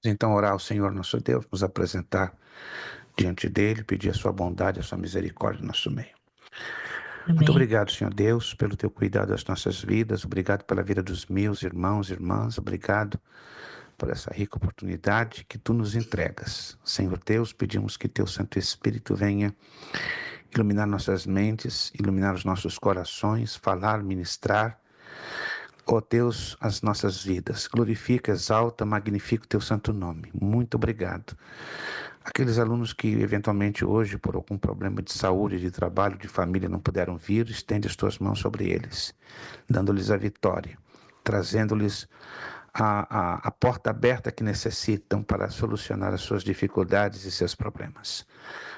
Então, orar ao Senhor nosso Deus, nos apresentar diante dele, pedir a sua bondade, a sua misericórdia no nosso meio. Muito Amém. obrigado, Senhor Deus, pelo teu cuidado das nossas vidas. Obrigado pela vida dos meus irmãos e irmãs. Obrigado por essa rica oportunidade que tu nos entregas. Senhor Deus, pedimos que teu Santo Espírito venha iluminar nossas mentes, iluminar os nossos corações, falar, ministrar. Ó Deus, as nossas vidas. Glorifica, exalta, magnifica o teu santo nome. Muito obrigado. Aqueles alunos que eventualmente hoje, por algum problema de saúde, de trabalho, de família, não puderam vir, estende as tuas mãos sobre eles, dando-lhes a vitória, trazendo-lhes a porta aberta que necessitam para solucionar as suas dificuldades e seus problemas.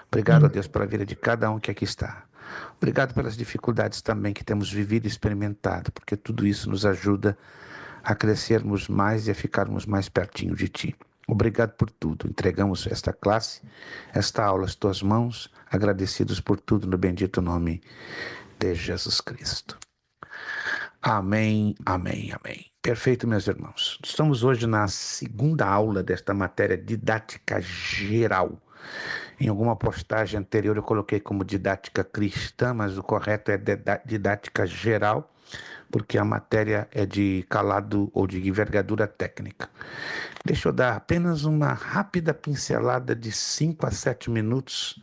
Obrigado, a Sim. Deus, pela vida de cada um que aqui está. Obrigado pelas dificuldades também que temos vivido e experimentado, porque tudo isso nos ajuda a crescermos mais e a ficarmos mais pertinho de Ti. Obrigado por tudo. Entregamos esta classe, esta aula às Tuas mãos, agradecidos por tudo no bendito nome de Jesus Cristo. Amém, amém, amém. Perfeito, meus irmãos. Estamos hoje na segunda aula desta matéria didática geral. Em alguma postagem anterior eu coloquei como didática cristã, mas o correto é didática geral, porque a matéria é de calado ou de envergadura técnica. Deixa eu dar apenas uma rápida pincelada de 5 a 7 minutos,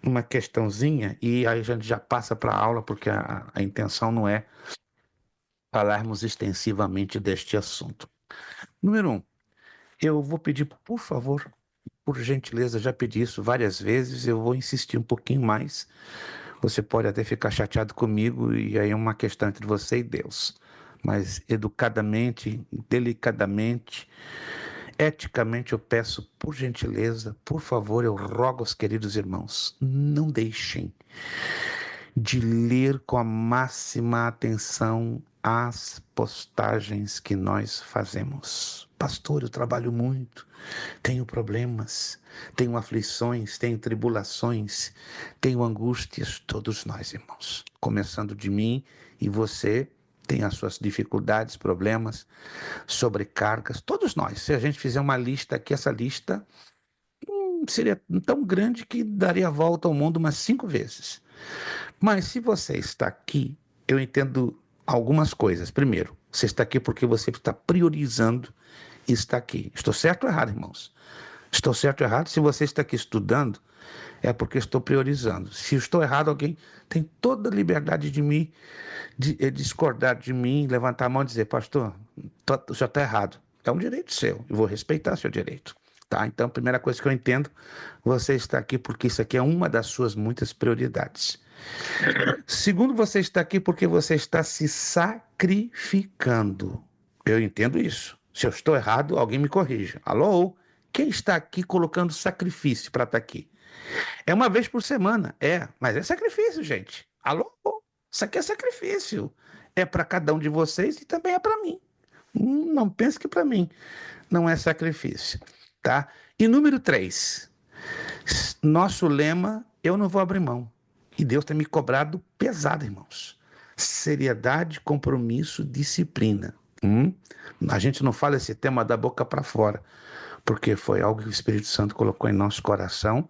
uma questãozinha, e aí a gente já passa para a aula, porque a intenção não é falarmos extensivamente deste assunto. Número 1, eu vou pedir, por favor, por gentileza, já pedi isso várias vezes, eu vou insistir um pouquinho mais. Você pode até ficar chateado comigo, e aí é uma questão entre você e Deus. Mas educadamente, delicadamente, eticamente, eu peço, por gentileza, por favor, eu rogo aos queridos irmãos, não deixem de ler com a máxima atenção as postagens que nós fazemos. Pastor, eu trabalho muito, tenho problemas, tenho aflições, tenho tribulações, tenho angústias, todos nós, irmãos. Começando de mim, e você tem as suas dificuldades, problemas, sobrecargas, todos nós. Se a gente fizer uma lista aqui, essa lista seria tão grande que daria a volta ao mundo umas 5 vezes. Mas se você está aqui, eu entendo algumas coisas. Primeiro, você está aqui porque você está priorizando estar aqui. Estou certo ou errado, irmãos? Estou certo ou errado? Se você está aqui estudando, é porque estou priorizando. Se estou errado, alguém tem toda a liberdade de discordar de mim, levantar a mão e dizer, pastor, já está errado. É um direito seu, eu vou respeitar seu direito. Tá? Então, a primeira coisa que eu entendo, você está aqui porque isso aqui é uma das suas muitas prioridades. Segundo, você está aqui porque você está se sacrificando. Eu entendo isso. Se eu estou errado, alguém me corrija. Alô? Quem está aqui colocando sacrifício para estar aqui? É uma vez por semana, mas é sacrifício, gente. Alô? Isso aqui é sacrifício. É para cada um de vocês e também é para mim. Não pense que para mim não é sacrifício, tá? E número 3, nosso lema, eu não vou abrir mão. E Deus tem me cobrado pesado, irmãos. Seriedade, compromisso, disciplina. A gente não fala esse tema da boca para fora, porque foi algo que o Espírito Santo colocou em nosso coração.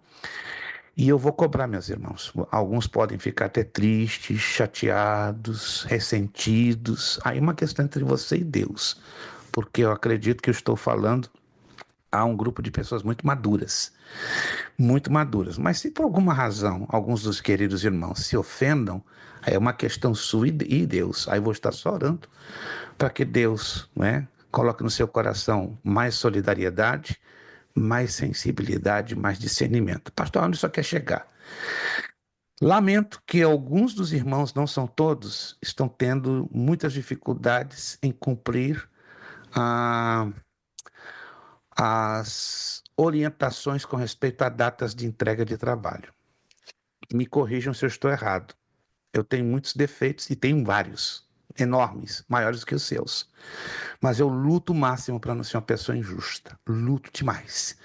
E eu vou cobrar, meus irmãos. Alguns podem ficar até tristes, chateados, ressentidos. Aí é uma questão entre você e Deus, porque eu acredito que eu estou falando a um grupo de pessoas muito maduras. Muito maduras. Mas se por alguma razão alguns dos queridos irmãos se ofendam, aí é uma questão sua e Deus. Aí eu vou estar só orando para que Deus, né, coloque no seu coração mais solidariedade, mais sensibilidade, mais discernimento. Pastor, onde isso quer chegar? Lamento que alguns dos irmãos, não são todos, estão tendo muitas dificuldades em cumprir a as orientações com respeito a datas de entrega de trabalho. Me corrijam se eu estou errado. Eu tenho muitos defeitos e tenho vários, enormes, maiores que os seus. Mas eu luto o máximo para não ser uma pessoa injusta. Luto demais.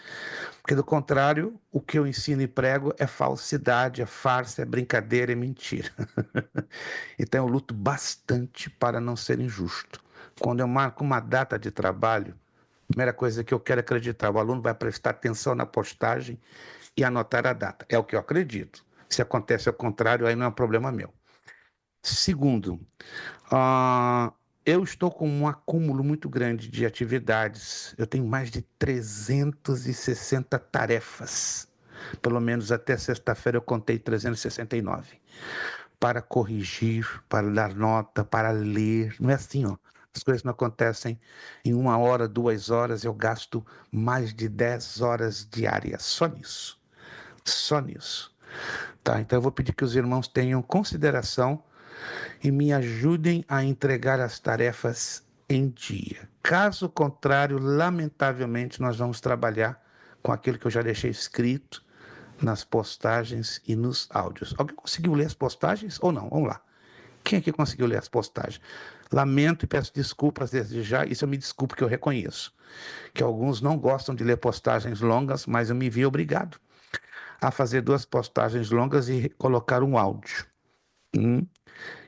Porque, do contrário, o que eu ensino e prego é falsidade, é farsa, é brincadeira, é mentira. Então eu luto bastante para não ser injusto. Quando eu marco uma data de trabalho, Primeira coisa que eu quero acreditar, o aluno vai prestar atenção na postagem e anotar a data. É o que eu acredito. Se acontece ao contrário, aí não é um problema meu. Segundo, eu estou com um acúmulo muito grande de atividades. Eu tenho mais de 360 tarefas. Pelo menos até sexta-feira eu contei 369. Para corrigir, para dar nota, para ler. Não é assim, ó. As coisas não acontecem em 1 hora, 2 horas. Eu gasto mais de 10 horas diárias só nisso. Só nisso. Tá? Então eu vou pedir que os irmãos tenham consideração e me ajudem a entregar as tarefas em dia. Caso contrário, lamentavelmente, nós vamos trabalhar com aquilo que eu já deixei escrito nas postagens e nos áudios. Alguém conseguiu ler as postagens ou não? Vamos lá. Quem aqui conseguiu ler as postagens? Lamento e peço desculpas desde já. Isso eu me desculpo que eu reconheço. Que alguns não gostam de ler postagens longas, mas eu me vi obrigado a fazer 2 postagens longas e colocar um áudio.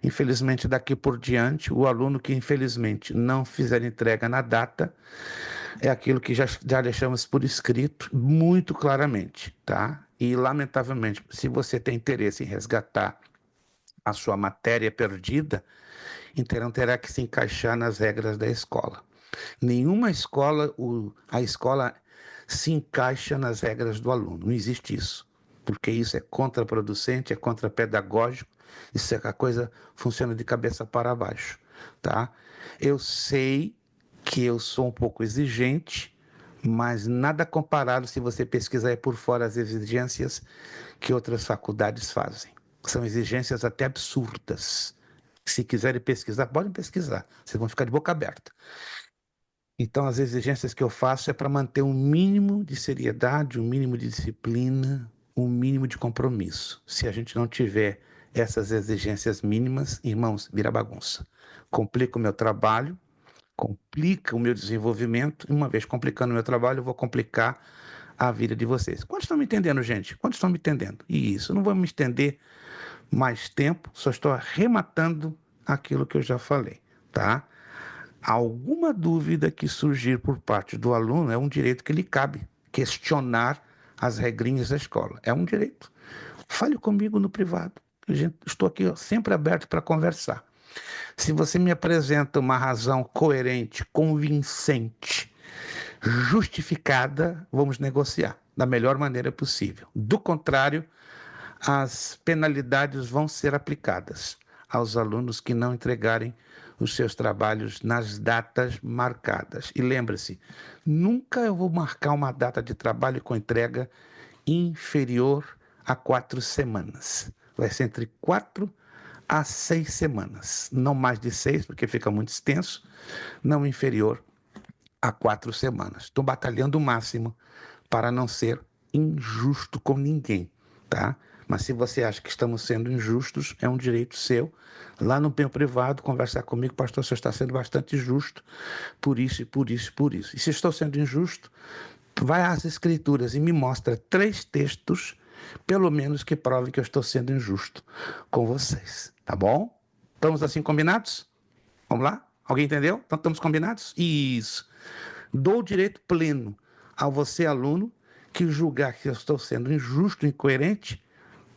Infelizmente, daqui por diante, o aluno que infelizmente não fizer entrega na data é aquilo que já deixamos por escrito muito claramente, tá? E, lamentavelmente, se você tem interesse em resgatar a sua matéria perdida, então terá que se encaixar nas regras da escola. Nenhuma escola, a escola se encaixa nas regras do aluno, não existe isso, porque isso é contraproducente, é contrapedagógico, isso é que a coisa funciona de cabeça para baixo, tá? Eu sei que eu sou um pouco exigente, mas nada comparado se você pesquisar aí por fora as exigências que outras faculdades fazem. São exigências até absurdas. Se quiserem pesquisar, podem pesquisar, vocês vão ficar de boca aberta. Então, as exigências que eu faço é para manter um mínimo de seriedade, um mínimo de disciplina, um mínimo de compromisso. Se a gente não tiver essas exigências mínimas, irmãos, vira bagunça. Complica o meu trabalho, complica o meu desenvolvimento, e uma vez complicando o meu trabalho, eu vou complicar a vida de vocês. Quantos estão me entendendo, gente? Quantos estão me entendendo? Isso, não vou me estender mais tempo, só estou arrematando aquilo que eu já falei, tá? Alguma dúvida que surgir por parte do aluno é um direito que lhe cabe, questionar as regrinhas da escola. É um direito. Fale comigo no privado. Estou aqui sempre aberto para conversar. Se você me apresenta uma razão coerente, convincente, justificada, vamos negociar da melhor maneira possível. Do contrário, as penalidades vão ser aplicadas aos alunos que não entregarem os seus trabalhos nas datas marcadas. E lembre-se, nunca eu vou marcar uma data de trabalho com entrega inferior a 4 semanas. Vai ser entre 4 a 6 semanas. Não mais de 6, porque fica muito extenso, não inferior a 4 semanas. Estou batalhando o máximo para não ser injusto com ninguém, tá? Mas se você acha que estamos sendo injustos, é um direito seu. Lá no meu privado, conversar comigo, pastor, você está sendo bastante justo, por isso, e por isso, e por isso. E se estou sendo injusto, vai às escrituras e me mostra 3 textos, pelo menos, que provem que eu estou sendo injusto com vocês, tá bom? Estamos assim combinados? Vamos lá? Alguém entendeu? Então estamos combinados? Isso. Dou o direito pleno a você, aluno, que julgar que eu estou sendo injusto, incoerente,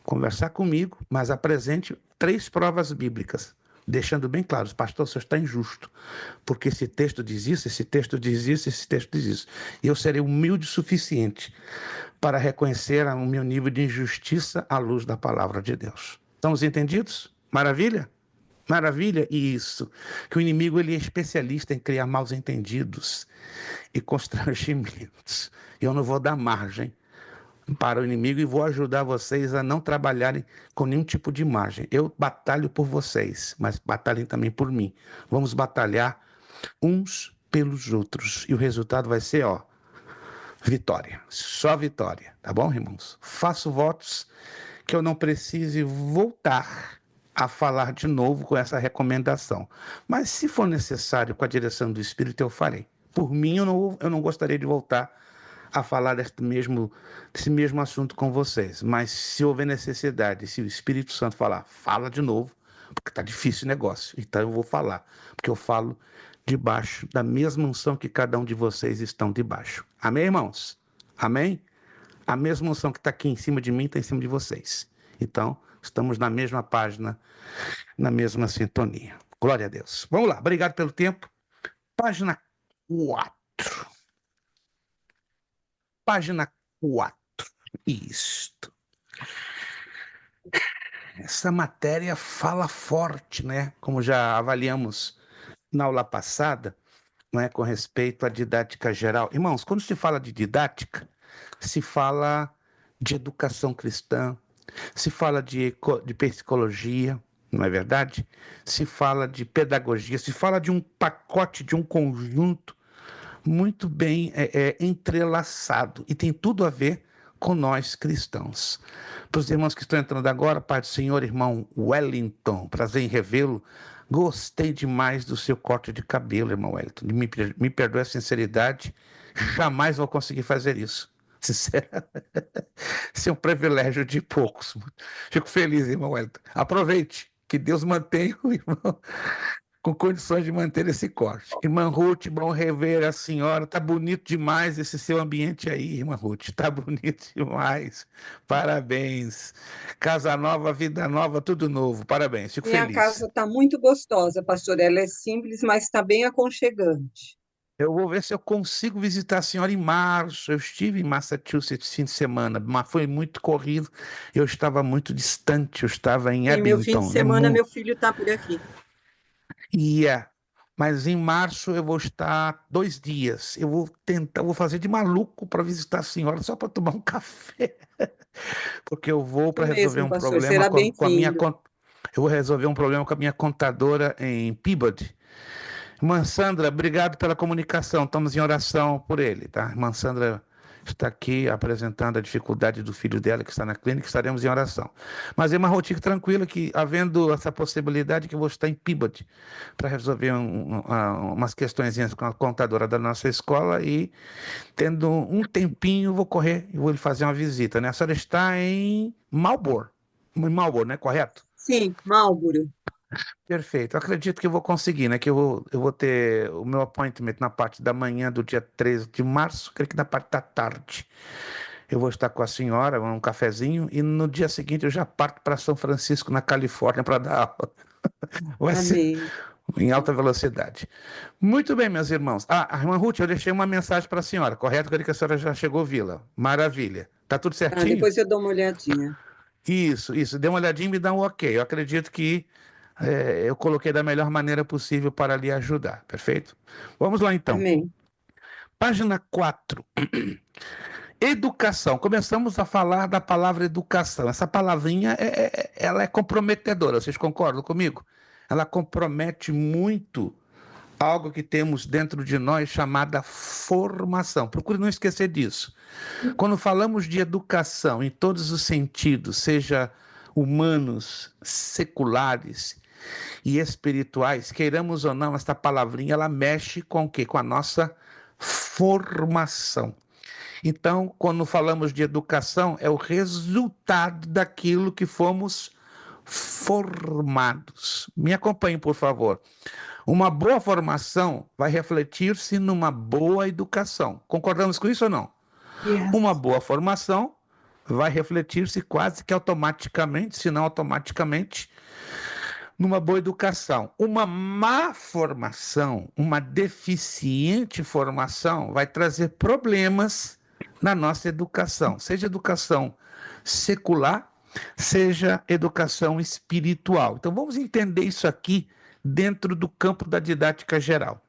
conversar comigo, mas apresente 3 provas bíblicas, deixando bem claro, pastor, o senhor está injusto, porque esse texto diz isso, esse texto diz isso, esse texto diz isso. E eu serei humilde o suficiente para reconhecer o meu nível de injustiça à luz da palavra de Deus. Estamos entendidos? Maravilha? Maravilha, isso. Que o inimigo ele é especialista em criar maus entendidos e constrangimentos. Eu não vou dar margem para o inimigo e vou ajudar vocês a não trabalharem com nenhum tipo de margem. Eu batalho por vocês, mas batalhem também por mim. Vamos batalhar uns pelos outros e o resultado vai ser, ó, vitória. Só vitória, tá bom, irmãos? Faço votos que eu não precise voltar a falar de novo com essa recomendação. Mas se for necessário, com a direção do Espírito, eu farei. Por mim, eu não gostaria de voltar a falar desse mesmo assunto com vocês. Mas se houver necessidade, se o Espírito Santo falar, fala de novo, porque está difícil o negócio. Então eu vou falar, porque eu falo debaixo da mesma unção que cada um de vocês estão debaixo. Amém, irmãos? Amém? A mesma unção que está aqui em cima de mim está em cima de vocês. Então, estamos na mesma página, na mesma sintonia. Glória a Deus. Vamos lá, obrigado pelo tempo. Página 4. Página 4. Isto. Essa matéria fala forte, né? Como já avaliamos na aula passada, não é? Com respeito à didática geral. Irmãos, quando se fala de didática, se fala de educação cristã, se fala de psicologia, não é verdade? Se fala de pedagogia, se fala de um pacote, de um conjunto muito bem entrelaçado e tem tudo a ver com nós cristãos. Para os irmãos que estão entrando agora, Pai do Senhor, irmão Wellington, prazer em revê-lo. Gostei demais do seu corte de cabelo, irmão Wellington. Me perdoe a sinceridade, jamais vou conseguir fazer isso. Sinceramente, isso é um privilégio de poucos. Fico feliz, irmão Wellington. Aproveite, que Deus mantenha o irmão com condições de manter esse corte. Irmã Ruth, bom rever a senhora. Tá bonito demais esse seu ambiente aí, irmã Ruth. Tá bonito demais. Parabéns. Casa nova, vida nova, tudo novo. Parabéns, fico Minha casa feliz. está muito gostosa, pastor. Ela é simples, mas está bem aconchegante. Eu vou ver se eu consigo visitar a senhora em março. Eu estive em Massachusetts fim de semana, mas foi muito corrido. Eu estava muito distante, eu estava em Sim, meu fim de Abington. semana, meu filho está por aqui. Ia, mas em março eu vou estar 2 dias. Eu vou tentar, vou fazer de maluco para visitar a senhora só para tomar um café, porque eu vou Isso para resolver mesmo, um pastor. problema Será com a minha bem-vindo. eu vou resolver um problema com a minha contadora em Peabody. Irmã Sandra, obrigado pela comunicação. Estamos em oração por ele, tá? Irmã Sandra está aqui apresentando a dificuldade do filho dela que está na clínica, estaremos em oração. Mas, irmã Ruth, fique tranquila que, havendo essa possibilidade, que eu vou estar em Peabody para resolver umas questõezinhas com a contadora da nossa escola e, tendo um tempinho, vou correr e vou lhe fazer uma visita, né? A senhora está em Marlborough, né? Correto? Sim, Marlboro. Perfeito. Eu acredito que eu vou conseguir, né? Que eu vou ter o meu appointment na parte da manhã do dia 13 de março, creio que na parte da tarde. Eu vou estar com a senhora, um cafezinho, e no dia seguinte eu já parto para São Francisco, na Califórnia, para dar aula. Vai ser Amém. em alta velocidade. Muito bem, meus irmãos. Ah, a irmã Ruth, eu deixei uma mensagem para a senhora, correto? Creio que a senhora já chegou a vê-la. Maravilha. Tá tudo Tá, certinho? depois eu dou uma olhadinha. Isso. Dê uma olhadinha e me dá um ok. Eu acredito que eu coloquei da melhor maneira possível para lhe ajudar, perfeito? Vamos lá então. Amém. Página 4. Educação. Começamos a falar da palavra educação. Essa palavrinha ela é comprometedora, vocês concordam comigo? Ela compromete muito algo que temos dentro de nós chamada formação. Procure não esquecer disso. Quando falamos de educação em todos os sentidos, seja humanos, seculares e espirituais, queiramos ou não, esta palavrinha ela mexe com o quê? Com a nossa formação. Então, quando falamos de educação, é o resultado daquilo que fomos formados. Me acompanhe, por favor. Uma boa formação vai refletir-se numa boa educação. Concordamos com isso ou não? Uma Yes. boa formação vai refletir-se quase que automaticamente, se não automaticamente, numa boa educação. Uma má formação, uma deficiente formação, vai trazer problemas na nossa educação, seja educação secular, seja educação espiritual. Então vamos entender isso aqui dentro do campo da didática geral.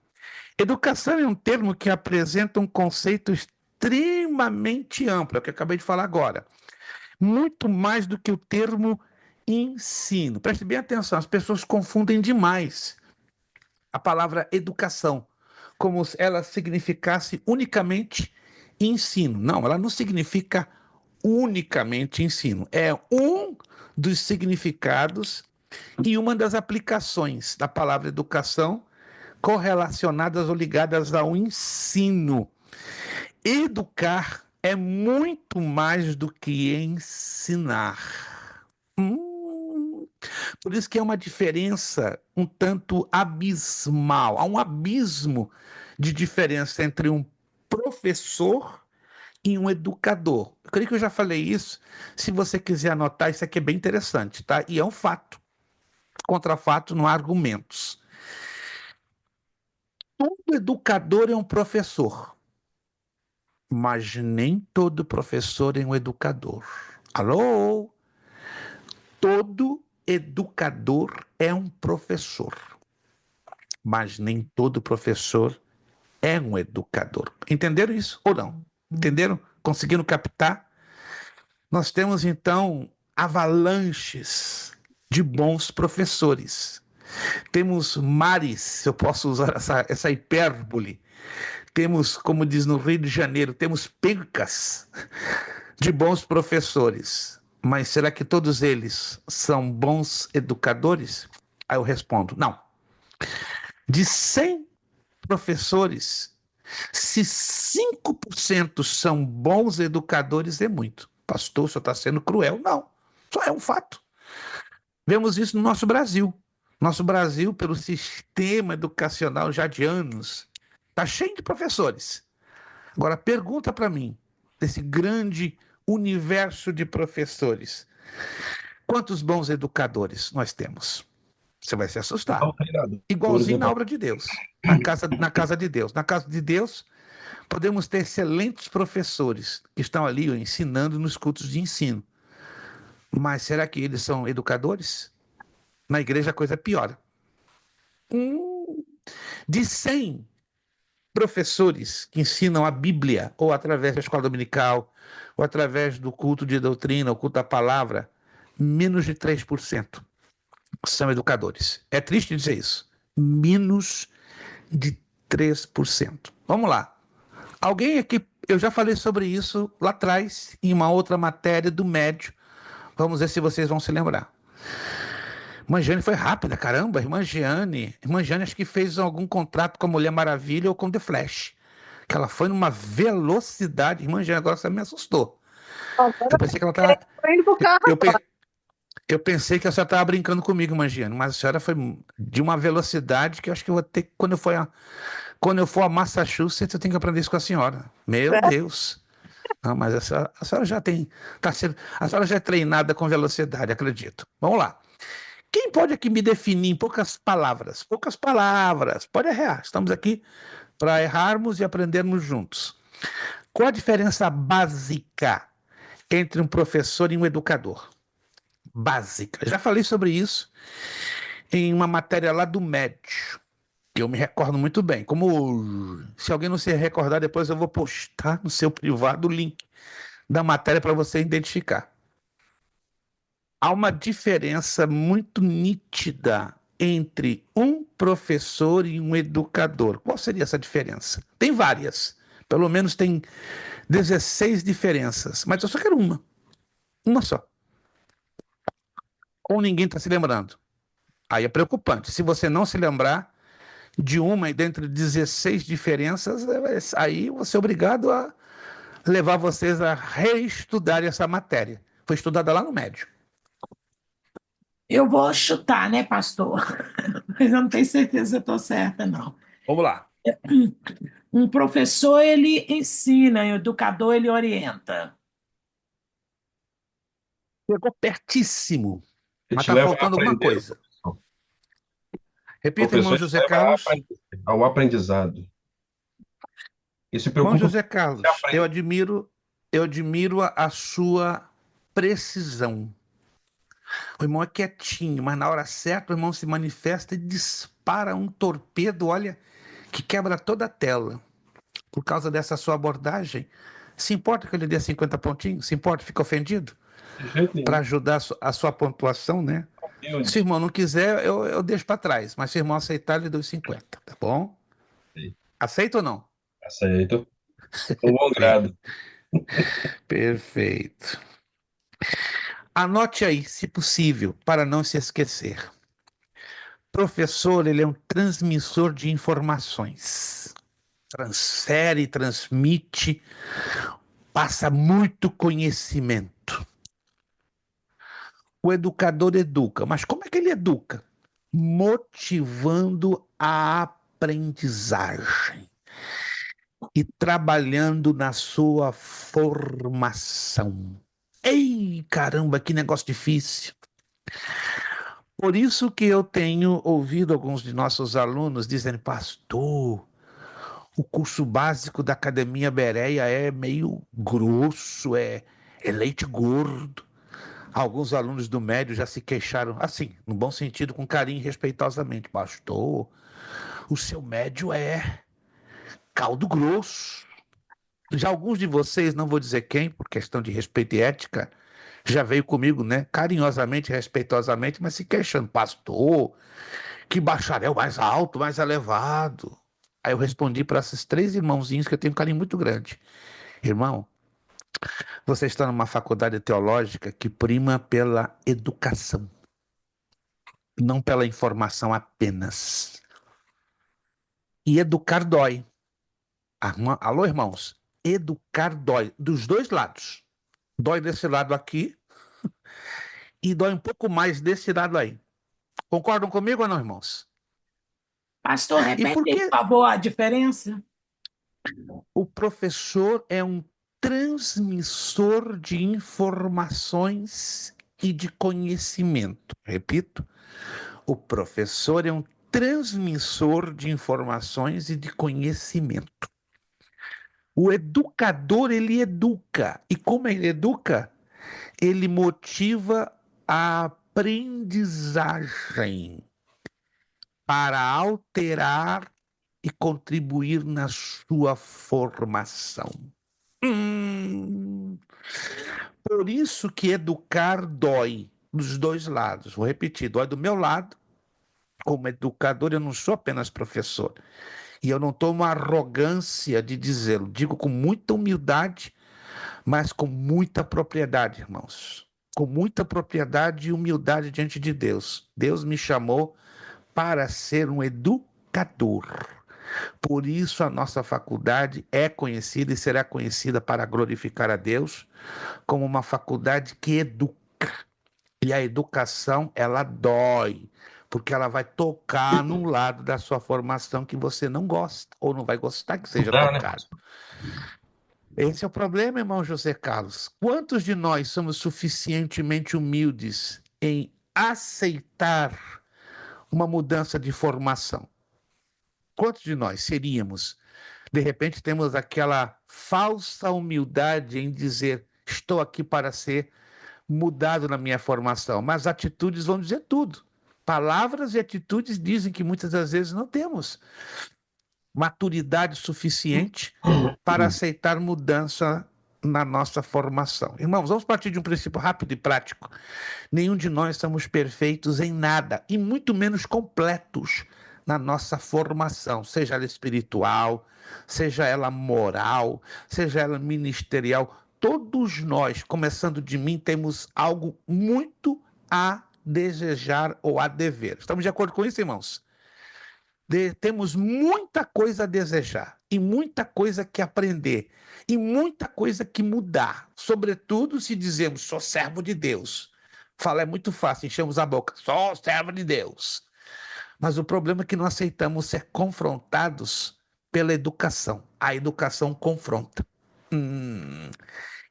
Educação é um termo que apresenta um conceito extremamente amplo, é o que eu acabei de falar agora. Muito mais do que o termo ensino. Preste bem atenção, as pessoas confundem demais a palavra educação, como se ela significasse unicamente ensino. Não, ela não significa unicamente ensino. É um dos significados e uma das aplicações da palavra educação correlacionadas ou ligadas ao ensino. Educar é muito mais do que ensinar. Hum, Por isso que é uma diferença um tanto abismal. Há um abismo de diferença entre um professor e um educador. Eu creio que eu já falei isso. Se você quiser anotar, isso aqui é bem interessante, tá? E é um fato. Contra fato, não há argumentos. Todo educador é um professor, mas nem todo professor é um educador. Alô? Todo educador é um professor, mas nem todo professor é um educador. Entenderam isso ou não? Entenderam? Conseguiram captar? Nós temos então avalanches de bons professores. Temos mares, se eu posso usar essa hipérbole. Temos, como diz no Rio de Janeiro, temos pencas de bons professores. Mas será que todos eles são bons educadores? Aí eu respondo, não. De 100 professores, se 5% são bons educadores, é muito. Pastor, o senhor está sendo cruel. Não, só é um fato. Vemos isso no nosso Brasil. Nosso Brasil, pelo sistema educacional já de anos, está cheio de professores. Agora, pergunta para mim, desse grande universo de professores, quantos bons educadores nós temos? Você vai se assustar. Igualzinho na obra de Deus, na casa de Deus. Na casa de Deus, podemos ter excelentes professores que estão ali ensinando nos cultos de ensino. Mas será que eles são educadores? Na igreja a coisa piora. De 100 professores que ensinam a Bíblia, ou através da escola dominical, ou através do culto de doutrina, o culto da palavra, menos de 3% são educadores. É triste dizer isso. Menos de 3%. Vamos lá. Alguém aqui, eu já falei sobre isso lá atrás, em uma outra matéria do médio. Vamos ver se vocês vão se lembrar. Irmã Jane foi rápida, caramba. Irmã Jane acho que fez algum contrato com a Mulher Maravilha ou com The Flash. Que ela foi numa velocidade. Irmã Jane, agora você me assustou. Eu pensei que ela estava. Tô indo pro carro Eu, agora. eu pensei que a senhora estava brincando comigo, Irmã Jane, mas a senhora foi de uma velocidade que eu acho que eu vou ter. Quando eu for a Massachusetts, eu tenho que aprender isso com a senhora. Meu Deus. Não, mas a senhora já tem. A senhora já é treinada com velocidade, acredito. Vamos lá. Quem pode aqui me definir em poucas palavras? Poucas palavras. Pode errar. Estamos aqui para errarmos e aprendermos juntos. Qual a diferença básica entre um professor e um educador? Básica. Já falei sobre isso em uma matéria lá do médio, que eu me recordo muito bem. Como se alguém não se recordar, depois eu vou postar no seu privado o link da matéria para você identificar. Há uma diferença muito nítida entre um professor e um educador. Qual seria essa diferença? Tem várias. Pelo menos tem 16 diferenças, mas eu só quero uma só. Ou ninguém está se lembrando. Aí é preocupante. Se você não se lembrar de uma e dentre 16 diferenças, aí você é obrigado a levar vocês a reestudar essa matéria. Foi estudada lá no médio. Eu vou chutar, né, pastor? Mas eu não tenho certeza se eu estou certa, não. Vamos lá. Um professor, ele ensina, e o educador, ele orienta. Chegou pertíssimo, Ele mas te está leva a faltando alguma aprender, coisa. professor. O Repita, irmão professor te José leva Carlos. ao aprendizado. E se Irmão preocupa com José o que você Carlos, eu aprende. admiro a sua precisão. O irmão é quietinho, mas na hora certa o irmão se manifesta e dispara um torpedo, olha, que quebra toda a tela. Por causa dessa sua abordagem, se importa que eu lhe dê 50 pontinhos? Se importa, fica ofendido? De jeito Para nenhum. ajudar a sua pontuação, né? Se o Humilde. irmão não quiser, eu deixo para trás. Mas se o irmão aceitar, eu lhe dou 50, tá bom? Aceita ou não? Aceito. Com bom Bem, grado. perfeito. Anote aí, se possível, para não se esquecer. Professor, ele é um transmissor de informações. Transfere, transmite, passa muito conhecimento. O educador educa, mas como é que ele educa? Motivando a aprendizagem e trabalhando na sua formação. Ei, caramba, que negócio difícil. Por isso que eu tenho ouvido alguns de nossos alunos dizendo, pastor, o curso básico da Academia Bereia é meio grosso, é leite gordo. Alguns alunos do médio já se queixaram, assim, no bom sentido, com carinho e respeitosamente. Pastor, o seu médio é caldo grosso. Já alguns de vocês, não vou dizer quem, por questão de respeito e ética, já veio comigo, né, carinhosamente, respeitosamente, mas se queixando. Pastor, que bacharel mais alto, mais elevado. Aí eu respondi para esses 3 irmãozinhos que eu tenho um carinho muito grande. Irmão, você está numa faculdade teológica que prima pela educação, não pela informação apenas. E educar dói. Alô, irmãos? Educar dói, dos 2 lados. Dói desse lado aqui e dói um pouco mais desse lado aí. Concordam comigo ou não, irmãos? Pastor, E repete por aí, que por favor, a diferença. o professor é um transmissor de informações e de conhecimento? Repito, o professor é um transmissor de informações e de conhecimento. O educador, ele educa. E como ele educa? Ele motiva a aprendizagem para alterar e contribuir na sua formação. Por isso que educar dói dos 2 lados. Vou repetir, dói do meu lado. Como educador, eu não sou apenas professor. E eu não tomo a arrogância de dizê-lo. Digo com muita humildade, mas com muita propriedade, irmãos. Com muita propriedade e humildade diante de Deus. Deus me chamou para ser um educador. Por isso a nossa faculdade é conhecida e será conhecida para glorificar a Deus como uma faculdade que educa. E a educação, ela dói, porque ela vai tocar num lado da sua formação que você não gosta, ou não vai gostar que seja Dá, né, tocado. pastor? Esse é o problema, irmão José Carlos. Quantos de nós somos suficientemente humildes em aceitar uma mudança de formação? Quantos de nós seríamos? De repente temos aquela falsa humildade em dizer, estou aqui para ser mudado na minha formação, mas atitudes vão dizer tudo. Palavras e atitudes dizem que muitas das vezes não temos maturidade suficiente para aceitar mudança na nossa formação. Irmãos, vamos partir de um princípio rápido e prático. Nenhum de nós somos perfeitos em nada, e muito menos completos na nossa formação, seja ela espiritual, seja ela moral, seja ela ministerial. Todos nós, começando de mim, temos algo muito a desejar ou a dever. Estamos de acordo com isso, irmãos? Temos muita coisa a desejar e muita coisa que aprender e muita coisa que mudar, sobretudo se dizemos sou servo de Deus. Falar é muito fácil, enchemos a boca, sou servo de Deus. Mas o problema é que não aceitamos ser confrontados pela educação. A educação confronta.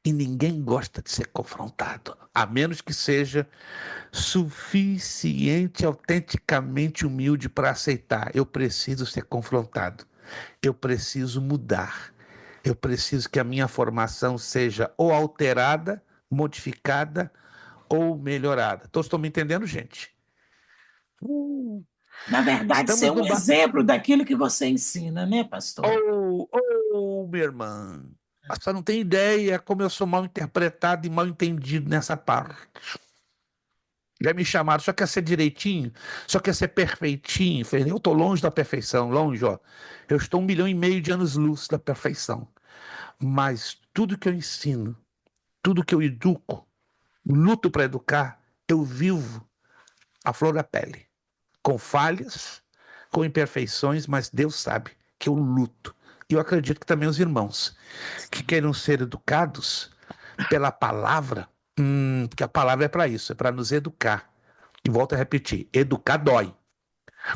E ninguém gosta de ser confrontado, a menos que seja suficiente, autenticamente humilde para aceitar. Eu preciso ser confrontado. Eu preciso mudar. Eu preciso que a minha formação seja ou alterada, modificada ou melhorada. Todos estão me entendendo, gente? Na verdade, ser Estamos um no exemplo daquilo que você ensina, né, pastor? minha irmã. Você não tem ideia como eu sou mal interpretado e mal entendido nessa parte. Já me chamaram, só quer ser direitinho, só quer ser perfeitinho. Eu estou longe da perfeição, longe, ó. Eu estou 1,5 milhão de anos-luz da perfeição. Mas tudo que eu ensino, tudo que eu educo, luto para educar, eu vivo a flor da pele. Com falhas, com imperfeições, mas Deus sabe que eu luto. E eu acredito que também os irmãos que queiram ser educados pela palavra, Porque a palavra é para isso, é para nos educar. E volto a repetir, educar dói,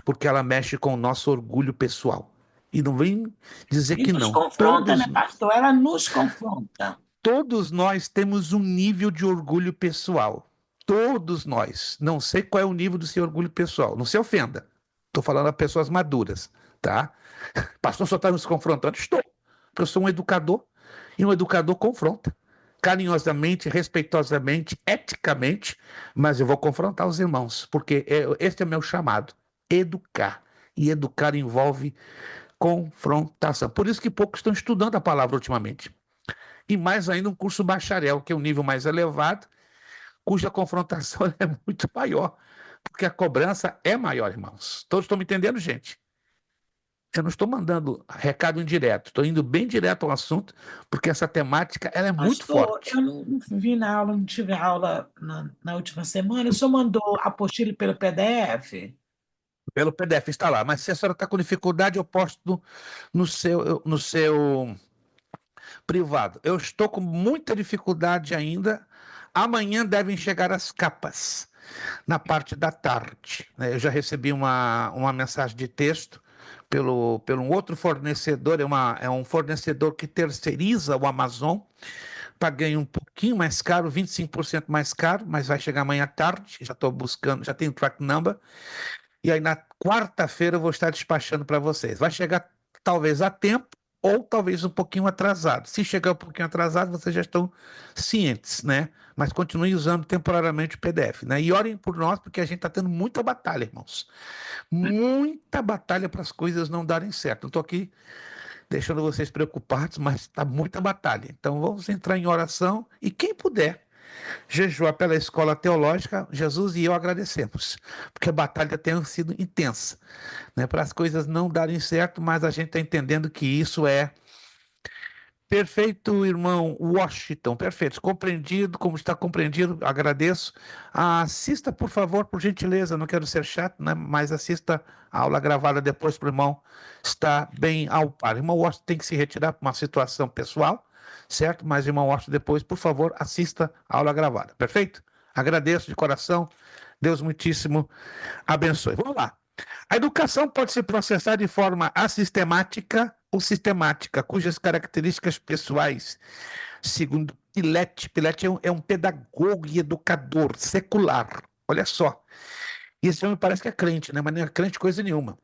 porque ela mexe com o nosso orgulho pessoal. E não vem dizer E que nos não. confronta, né, pastor? Ela nos confronta. Todos nós temos um nível de orgulho pessoal. Todos nós. Não sei qual é o nível do seu orgulho pessoal. Não se ofenda. Estou falando a pessoas maduras, tá? Pastor, só está nos confrontando? Estou. Porque eu sou um educador e um educador confronta. Carinhosamente, respeitosamente, eticamente, mas eu vou confrontar os irmãos, porque este é meu chamado, educar. E educar envolve confrontação. Por isso que poucos estão estudando a palavra ultimamente. E mais ainda um curso bacharel, que é um nível mais elevado, cuja confrontação é muito maior, porque a cobrança é maior, irmãos. Todos estão me entendendo, gente? Eu não estou mandando recado indireto, estou indo bem direto ao assunto, porque essa temática ela é muito Pastor, forte. eu não vi na aula, não tive aula na última semana. O senhor mandou a apostila pelo PDF? Pelo PDF está lá, mas se a senhora está com dificuldade, eu posto no seu privado. Eu estou com muita dificuldade ainda. Amanhã devem chegar as capas, na parte da tarde, né? Eu já recebi uma mensagem de texto pelo um outro fornecedor, é um fornecedor que terceiriza o Amazon, paguei um pouquinho mais caro, 25% mais caro, mas vai chegar amanhã à tarde, já estou buscando, já tenho o track number, e aí na quarta-feira eu vou estar despachando para vocês. Vai chegar talvez a tempo, ou talvez um pouquinho atrasado. Se chegar um pouquinho atrasado, vocês já estão cientes, né? Mas continue usando temporariamente o PDF, né? E orem por nós, porque a gente está tendo muita batalha, irmãos. Muita batalha para as coisas não darem certo. Não estou aqui deixando vocês preocupados, mas está muita batalha. Então vamos entrar em oração e quem puder jejuar pela escola teológica, Jesus e eu agradecemos, porque a batalha tem sido intensa, né? Para as coisas não darem certo, mas a gente está entendendo que isso é perfeito, irmão Washington, perfeito, compreendido, como está compreendido, agradeço. Assista, por favor, por gentileza, não quero ser chato, né? Mas assista a aula gravada depois para o irmão estar bem ao par. O irmão Washington tem que se retirar por uma situação pessoal, certo? Mas, irmão Washington, depois, por favor, assista a aula gravada, perfeito? Agradeço de coração, Deus muitíssimo abençoe. Vamos lá. A educação pode se processar de forma assistemática ou sistemática, cujas características pessoais, segundo Pilete é um pedagogo e educador secular. Olha só. E esse homem parece que é crente, né? Mas não é crente coisa nenhuma.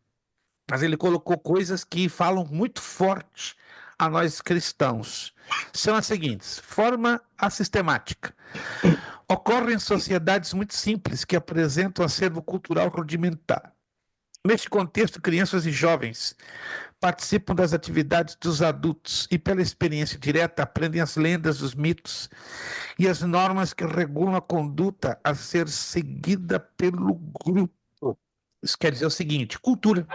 Mas ele colocou coisas que falam muito forte a nós cristãos. São as seguintes: forma assistemática. Ocorrem sociedades muito simples que apresentam acervo cultural rudimentar. Neste contexto, crianças e jovens participam das atividades dos adultos e, pela experiência direta, aprendem as lendas, os mitos e as normas que regulam a conduta a ser seguida pelo grupo. Isso quer dizer o seguinte: cultura.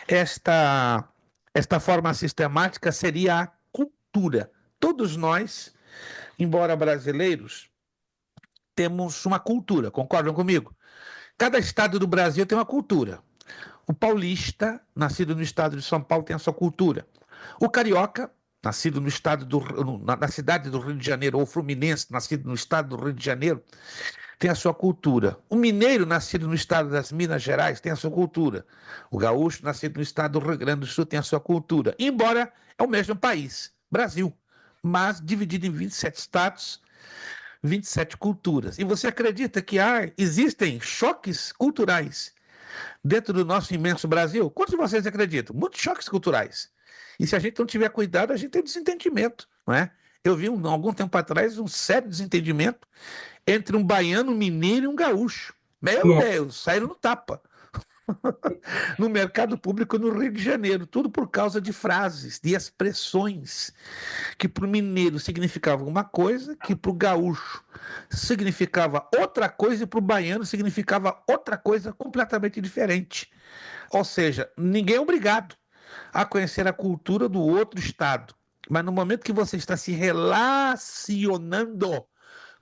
Esta forma sistemática seria a cultura. Todos nós, embora brasileiros, temos uma cultura, concordam comigo? Cada estado do Brasil tem uma cultura. O paulista, nascido no estado de São Paulo, tem a sua cultura. O carioca, nascido no estado na cidade do Rio de Janeiro, ou o fluminense, nascido no estado do Rio de Janeiro, tem a sua cultura. O mineiro, nascido no estado das Minas Gerais, tem a sua cultura. O gaúcho, nascido no estado do Rio Grande do Sul, tem a sua cultura. Embora é o mesmo país, Brasil, mas dividido em 27 estados, 27 culturas. E você acredita que existem choques culturais dentro do nosso imenso Brasil? Quantos de vocês acreditam? Muitos choques culturais. E se a gente não tiver cuidado, a gente tem desentendimento, não é? Eu vi algum tempo atrás um sério desentendimento entre um baiano, um mineiro e um gaúcho. Meu Deus, saíram no tapa. No mercado público no Rio de Janeiro, tudo por causa de frases, de expressões que para o mineiro significava uma coisa, que para o gaúcho significava outra coisa e para o baiano significava outra coisa completamente diferente. Ou seja, ninguém é obrigado a conhecer a cultura do outro estado, mas no momento que você está se relacionando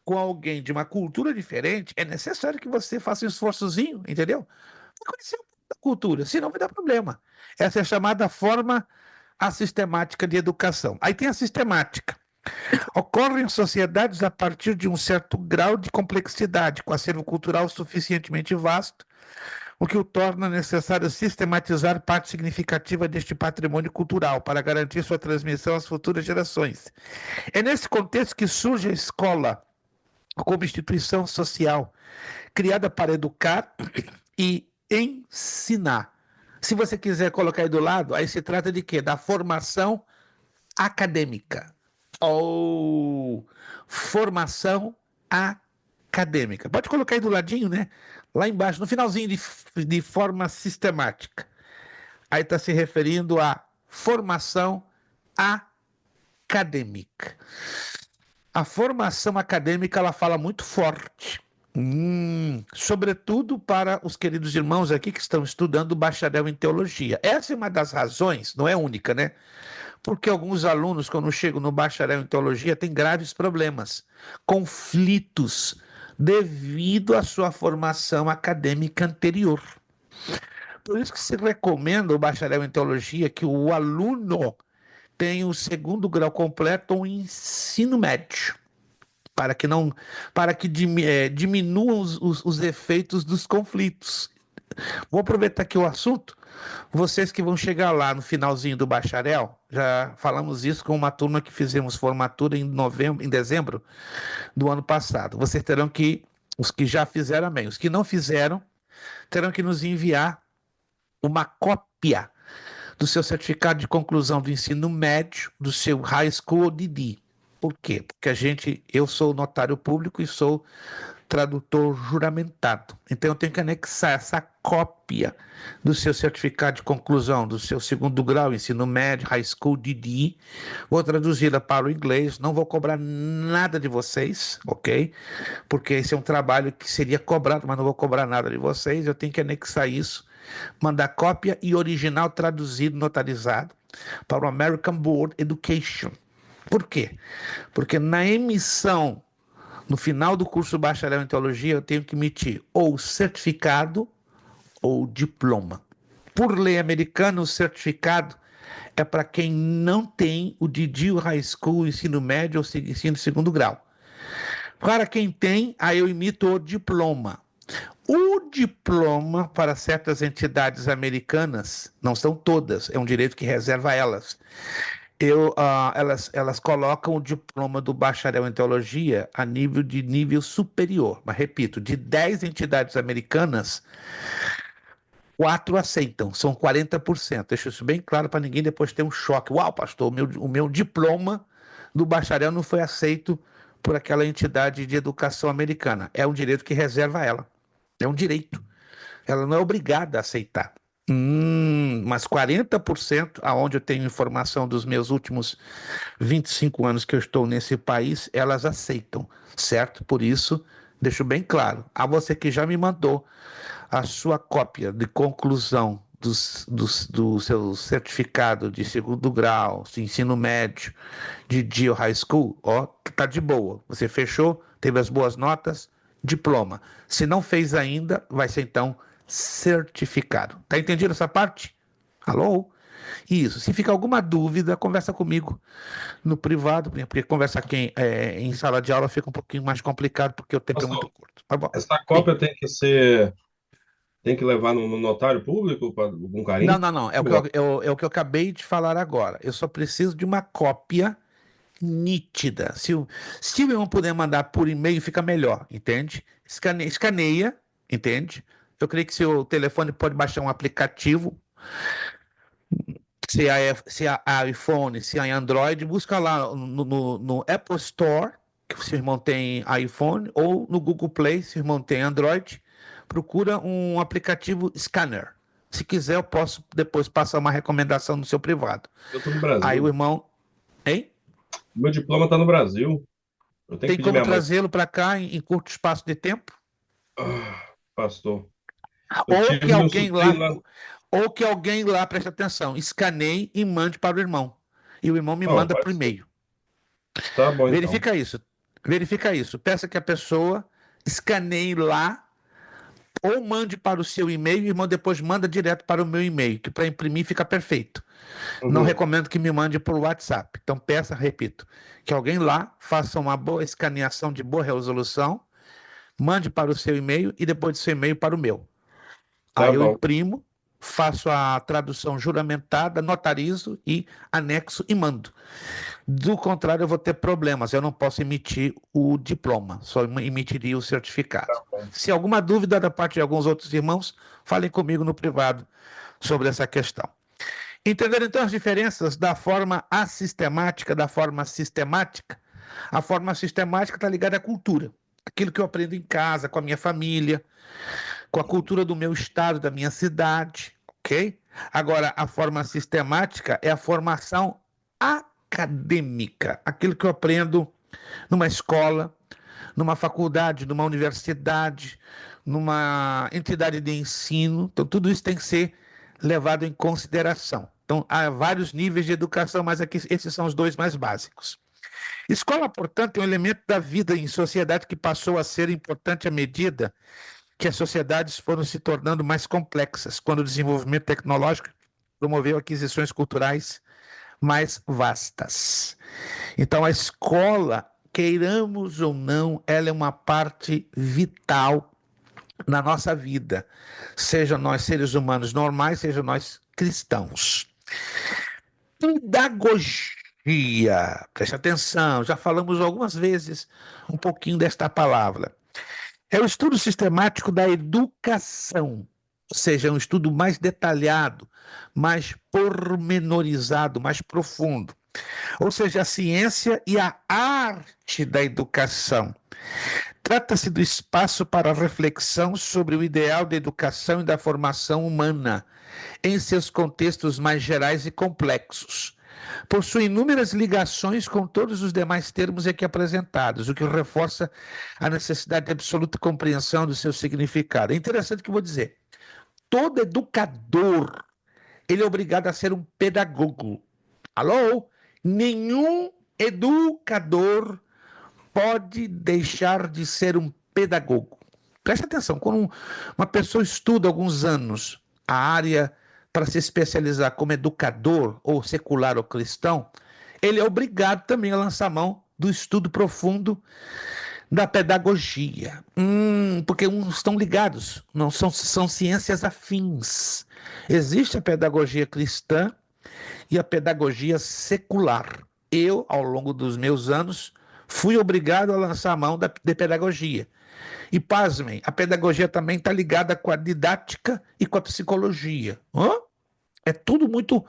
com alguém de uma cultura diferente, é necessário que você faça um esforçozinho, entendeu? Para conhecer um pouco da cultura, senão vai dar problema. Essa é a chamada forma assistemática de educação. Aí tem a sistemática. Ocorrem sociedades a partir de um certo grau de complexidade, com acervo cultural suficientemente vasto, o que o torna necessário sistematizar parte significativa deste patrimônio cultural para garantir sua transmissão às futuras gerações. É nesse contexto que surge a escola como instituição social, criada para educar e ensinar. Se você quiser colocar aí do lado, aí se trata de quê? Da formação acadêmica. Ou formação acadêmica. Pode colocar aí do ladinho, né? Lá embaixo, no finalzinho de forma sistemática. Aí está se referindo à formação acadêmica. A formação acadêmica, ela fala muito forte. Sobretudo para os queridos irmãos aqui que estão estudando bacharel em teologia. Essa é uma das razões, não é única, né? Porque alguns alunos, quando chegam no bacharel em teologia, têm graves problemas, conflitos, devido à sua formação acadêmica anterior. Por isso que se recomenda o bacharel em teologia que o aluno tenha o segundo grau completo ou ensino médio, para que diminuam os efeitos dos conflitos. Vou aproveitar aqui o assunto. Vocês que vão chegar lá no finalzinho do bacharel, já falamos isso com uma turma que fizemos formatura em dezembro do ano passado. Vocês terão que, os que já fizeram, amém. Os que não fizeram, terão que nos enviar uma cópia do seu certificado de conclusão do ensino médio, do seu high school ou DD. Por quê? Porque eu sou notário público e sou tradutor juramentado. Então eu tenho que anexar essa cópia do seu certificado de conclusão, do seu segundo grau, ensino médio, high school, DD. Vou traduzi-la para o inglês, não vou cobrar nada de vocês, ok? Porque esse é um trabalho que seria cobrado, mas não vou cobrar nada de vocês. Eu tenho que anexar isso, mandar cópia e original traduzido, notarizado, para o American Board Education. Por quê? Porque na emissão, no final do curso bacharel em teologia, eu tenho que emitir ou certificado ou diploma. Por lei americana, o certificado é para quem não tem o DD, o high school, ensino médio ou ensino segundo grau. Para quem tem, aí eu emito o diploma. O diploma para certas entidades americanas, não são todas, é um direito que reserva a elas. Elas colocam o diploma do bacharel em teologia a nível superior. Mas, repito, de 10 entidades americanas, 4 aceitam, são 40%. Deixa isso bem claro para ninguém depois ter um choque. Uau, pastor, o meu diploma do bacharel não foi aceito por aquela entidade de educação americana. É um direito que reserva a ela. É um direito. Ela não é obrigada a aceitar. Mas 40%, aonde eu tenho informação dos meus últimos 25 anos que eu estou nesse país, elas aceitam, certo? Por isso, deixo bem claro, a você que já me mandou a sua cópia de conclusão do seu certificado de segundo grau, de ensino médio, de DIO High School, ó, tá de boa. Você fechou, teve as boas notas, diploma. Se não fez ainda, vai ser então certificado. Tá entendido essa parte? Alô? Isso. Se fica alguma dúvida, conversa comigo no privado, porque conversar aqui em sala de aula fica um pouquinho mais complicado, porque o tempo é muito Pastor, curto. Tá bom. essa Sim. cópia tem que levar no notário público com Não, carinho? não, não. É o que eu acabei de falar agora. Eu só preciso de uma cópia nítida. Se o irmão puder mandar por e-mail, fica melhor, entende? Escaneia, entende? Eu creio que seu telefone pode baixar um aplicativo. Se é iPhone, se é Android, busca lá no Apple Store, que o seu irmão tem iPhone, ou no Google Play, se o irmão tem Android, procura um aplicativo Scanner. Se quiser, eu posso depois passar uma recomendação no seu privado. Eu estou no Aí o Brasil. irmão, hein? Meu diploma está no Brasil. Eu tenho Tem que pedir como minha mãe. trazê-lo para cá em curto espaço de tempo? Pastor, eu Ou que tive meu alguém lá, sobrinho lá. ou que alguém lá, preste atenção, escaneie e mande para o irmão. E o irmão me Oh, manda por pode ser. e-mail. Tá bom, então. Verifica isso. Verifica isso. Peça que a pessoa escaneie lá Ou mande para o seu e-mail e depois manda direto para o meu e-mail, que para imprimir fica perfeito. Não recomendo que me mande por WhatsApp. Então peça, repito, que alguém lá faça uma boa escaneação de boa resolução, mande para o seu e-mail e depois do seu e-mail para o meu. Tá Aí eu bom. imprimo, faço a tradução juramentada, notarizo e anexo e mando. Do contrário, eu vou ter problemas. Eu não posso emitir o diploma, só emitiria o certificado. Se alguma dúvida da parte de alguns outros irmãos, falem comigo no privado sobre essa questão. Entenderam então as diferenças da forma assistemática da forma sistemática? A forma sistemática está ligada à cultura, aquilo que eu aprendo em casa, com a minha família, com a cultura do meu estado, da minha cidade, ok? Agora, a forma sistemática é a formação acadêmica, aquilo que eu aprendo numa escola, numa faculdade, numa universidade, numa entidade de ensino. Então, tudo isso tem que ser levado em consideração. Então, há vários níveis de educação, mas aqui esses são os dois mais básicos. Escola, portanto, é um elemento da vida em sociedade que passou a ser importante à medida que as sociedades foram se tornando mais complexas, quando o desenvolvimento tecnológico promoveu aquisições culturais mais vastas. Então, a escola, queiramos ou não, ela é uma parte vital na nossa vida, seja nós seres humanos normais, seja nós cristãos. Pedagogia, preste atenção, já falamos algumas vezes um pouquinho desta palavra. É o estudo sistemático da educação, ou seja, é um estudo mais detalhado, mais pormenorizado, mais profundo. Ou seja, a ciência e a arte da educação. Trata-se do espaço para reflexão sobre o ideal da educação e da formação humana, em seus contextos mais gerais e complexos. Possui inúmeras ligações com todos os demais termos aqui apresentados, o que reforça a necessidade de absoluta compreensão do seu significado. É interessante o que eu vou dizer. Todo educador, ele é obrigado a ser um pedagogo. Alô? Nenhum educador pode deixar de ser um pedagogo. Preste atenção, quando uma pessoa estuda alguns anos a área para se especializar como educador, ou secular ou cristão, ele é obrigado também a lançar mão do estudo profundo da pedagogia. Porque uns estão ligados, não são ciências afins. Existe a pedagogia cristã e a pedagogia secular. Eu, ao longo dos meus anos, fui obrigado a lançar a mão de pedagogia. E, pasmem, a pedagogia também está ligada com a didática e com a psicologia. É tudo muito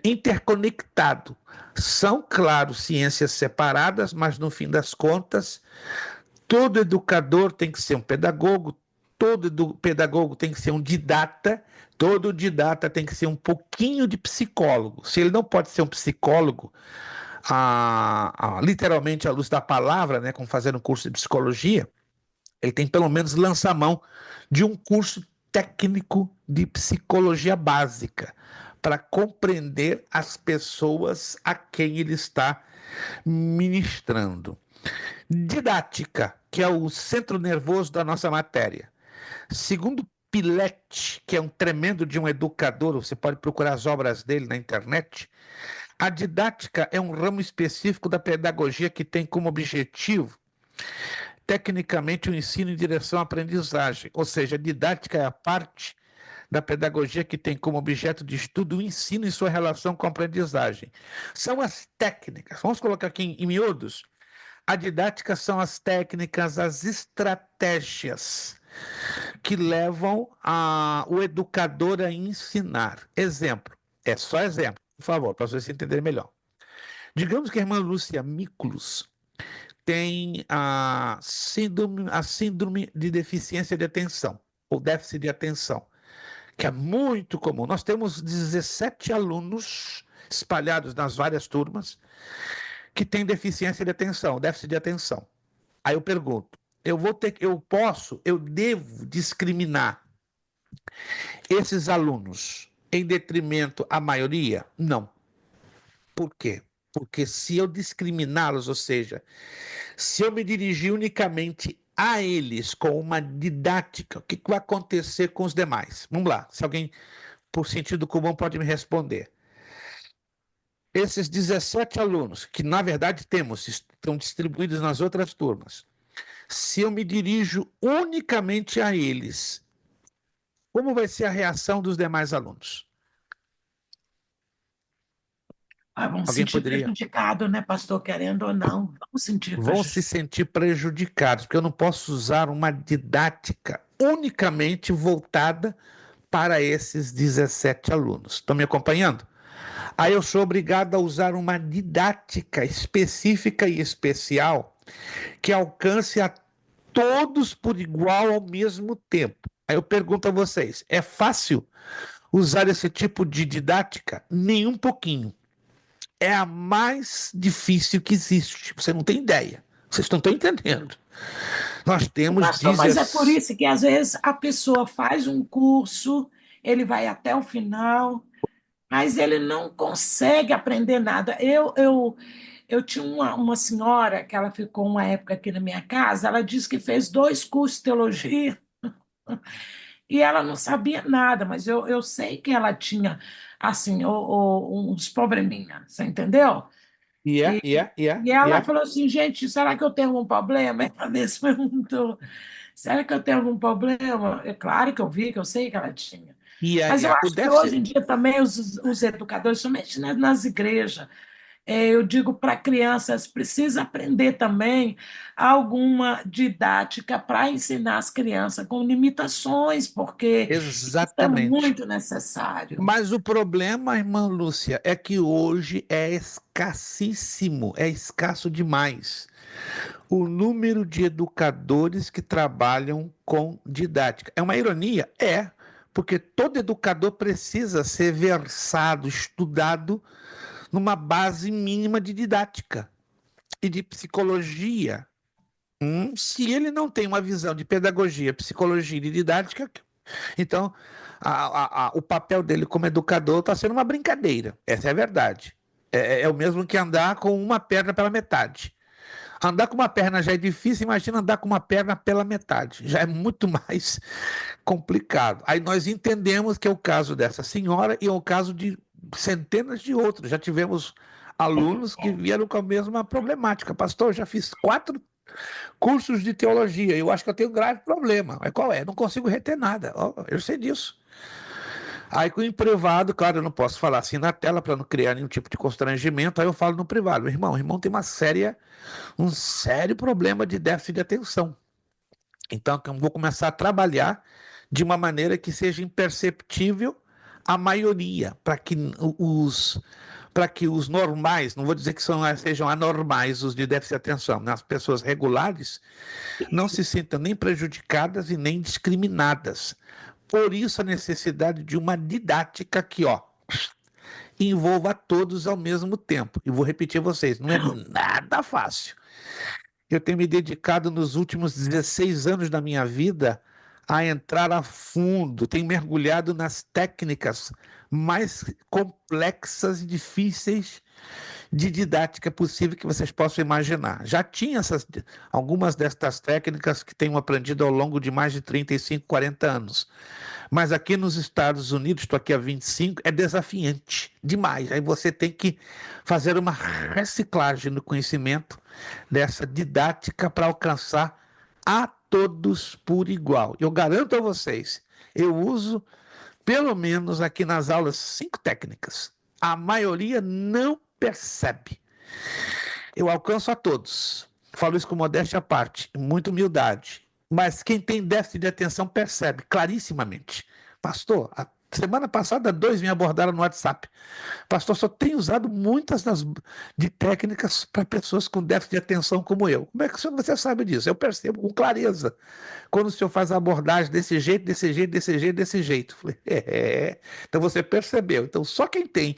interconectado. São, claro, ciências separadas, mas, no fim das contas, todo educador tem que ser um pedagogo, todo pedagogo tem que ser um didata, todo didata tem que ser um pouquinho de psicólogo. Se ele não pode ser um psicólogo, literalmente à luz da palavra, né, como fazer um curso de psicologia, ele tem pelo menos lançar mão de um curso técnico de psicologia básica para compreender as pessoas a quem ele está ministrando. Didática, que é o centro nervoso da nossa matéria. Segundo Pillet, que é um tremendo de um educador, você pode procurar as obras dele na internet, a didática é um ramo específico da pedagogia que tem como objetivo, tecnicamente, o ensino em direção à aprendizagem, ou seja, a didática é a parte da pedagogia que tem como objeto de estudo o ensino em sua relação com a aprendizagem. São as técnicas, vamos colocar aqui em miúdos, a didática são as técnicas, as estratégias que levam o educador a ensinar. Exemplo, é só exemplo, por favor, para vocês entenderem melhor. Digamos que a irmã Lúcia Miklos tem a síndrome de deficiência de atenção, ou déficit de atenção, que é muito comum. Nós temos 17 alunos espalhados nas várias turmas que têm deficiência de atenção, déficit de atenção. Aí eu pergunto, eu devo discriminar esses alunos em detrimento à maioria? Não. Por quê? Porque se eu discriminá-los, ou seja, se eu me dirigir unicamente a eles com uma didática, o que vai acontecer com os demais? Vamos lá, se alguém, por sentido comum, pode me responder. Esses 17 alunos, que na verdade estão distribuídos nas outras turmas, se eu me dirijo unicamente a eles, como vai ser a reação dos demais alunos? Vão se Alguém sentir poderia? prejudicado, né, pastor? Querendo ou não, vão sentir Vão se prejudicado. sentir prejudicados, porque eu não posso usar uma didática unicamente voltada para esses 17 alunos. Estão me acompanhando? Aí eu sou obrigado a usar uma didática específica e especial que alcance a todos por igual ao mesmo tempo. Aí eu pergunto a vocês, é fácil usar esse tipo de didática? Nem um pouquinho. É a mais difícil que existe. Você não tem ideia. Vocês não estão entendendo. Nós temos Pastor, mas é por isso que às vezes a pessoa faz um curso, ele vai até o final, mas ele não consegue aprender nada. Eu tinha uma senhora que ela ficou uma época aqui na minha casa, ela disse que fez 2 cursos de teologia e ela não sabia nada, mas eu sei que ela tinha, assim, uns probleminha, você entendeu? E ela falou assim, gente, será que eu tenho algum problema? Ela mesmo perguntou, será que eu tenho algum problema? É claro que eu vi, que eu sei que ela tinha. Mas eu O acho que hoje déficit em dia também os educadores, somente nas igrejas, eu digo para crianças, precisa aprender também alguma didática para ensinar as crianças com limitações, porque isso é exatamente. muito necessário. Mas o problema, irmã Lúcia, é que hoje é escassíssimo, é escasso demais o número de educadores que trabalham com didática. É uma ironia? É, porque todo educador precisa ser versado, estudado numa base mínima de didática e de psicologia. Se ele não tem uma visão de pedagogia, psicologia e de didática, então o papel dele como educador está sendo uma brincadeira. Essa é a verdade. É o mesmo que andar com uma perna pela metade. Andar com uma perna já é difícil, imagina andar com uma perna pela metade. Já é muito mais complicado. Aí nós entendemos que é o caso dessa senhora e é o caso de centenas de outros. Já tivemos alunos que vieram com a mesma problemática. Pastor, eu já fiz 4 cursos de teologia. Eu acho que eu tenho um grave problema. Mas qual é? Não consigo reter nada. Eu sei disso. Aí com o privado, claro, eu não posso falar assim na tela para não criar nenhum tipo de constrangimento. Aí eu falo no privado, meu irmão, o irmão tem um sério problema de déficit de atenção. Então eu vou começar a trabalhar de uma maneira que seja imperceptível à maioria, para que os normais, não vou dizer que sejam anormais os de déficit de atenção, né? As pessoas regulares não se sintam nem prejudicadas e nem discriminadas. Por isso a necessidade de uma didática que, envolva todos ao mesmo tempo. E vou repetir a vocês, não é nada fácil. Eu tenho me dedicado nos últimos 16 anos da minha vida a entrar a fundo, tenho mergulhado nas técnicas mais complexas e difíceis de didática possível que vocês possam imaginar. Já tinha algumas destas técnicas que tenho aprendido ao longo de mais de 35, 40 anos. Mas aqui nos Estados Unidos, estou aqui há 25, é desafiante demais. Aí você tem que fazer uma reciclagem no conhecimento dessa didática para alcançar a todos por igual. Eu garanto a vocês, eu uso pelo menos aqui nas aulas 5 técnicas. A maioria não percebe. Eu alcanço a todos. Falo isso com modéstia à parte, muita humildade. Mas quem tem déficit de atenção percebe clarissimamente. Pastor, a semana passada 2 me abordaram no WhatsApp. Pastor, só tenho usado muitas de técnicas para pessoas com déficit de atenção como eu. Como é que você sabe disso? Eu percebo com clareza. Quando o senhor faz a abordagem desse jeito, desse jeito, desse jeito, desse jeito. Falei, Então você percebeu. Então só quem tem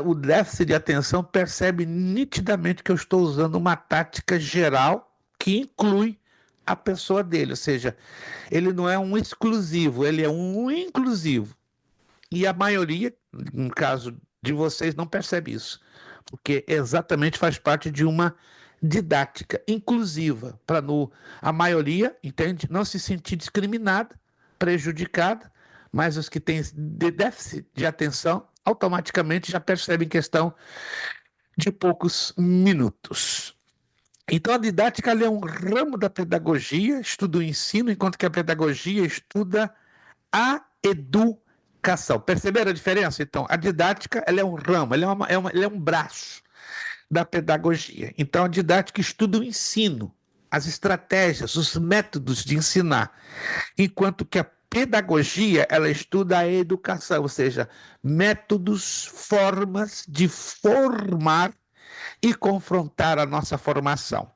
o déficit de atenção percebe nitidamente que eu estou usando uma tática geral que inclui a pessoa dele, ou seja, ele não é um exclusivo, ele é um inclusivo. E a maioria, no caso de vocês, não percebe isso, porque exatamente faz parte de uma didática inclusiva, para a maioria, entende, não se sentir discriminada, prejudicada, mas os que têm déficit de atenção automaticamente já percebem questão de poucos minutos. Então, a didática ela é um ramo da pedagogia, estuda o ensino, enquanto que a pedagogia estuda a educação. Perceberam a diferença? Então, a didática ela é um ramo, ela é um braço da pedagogia. Então, a didática estuda o ensino, as estratégias, os métodos de ensinar, enquanto que a pedagogia ela estuda a educação, ou seja, métodos, formas de formar e confrontar a nossa formação.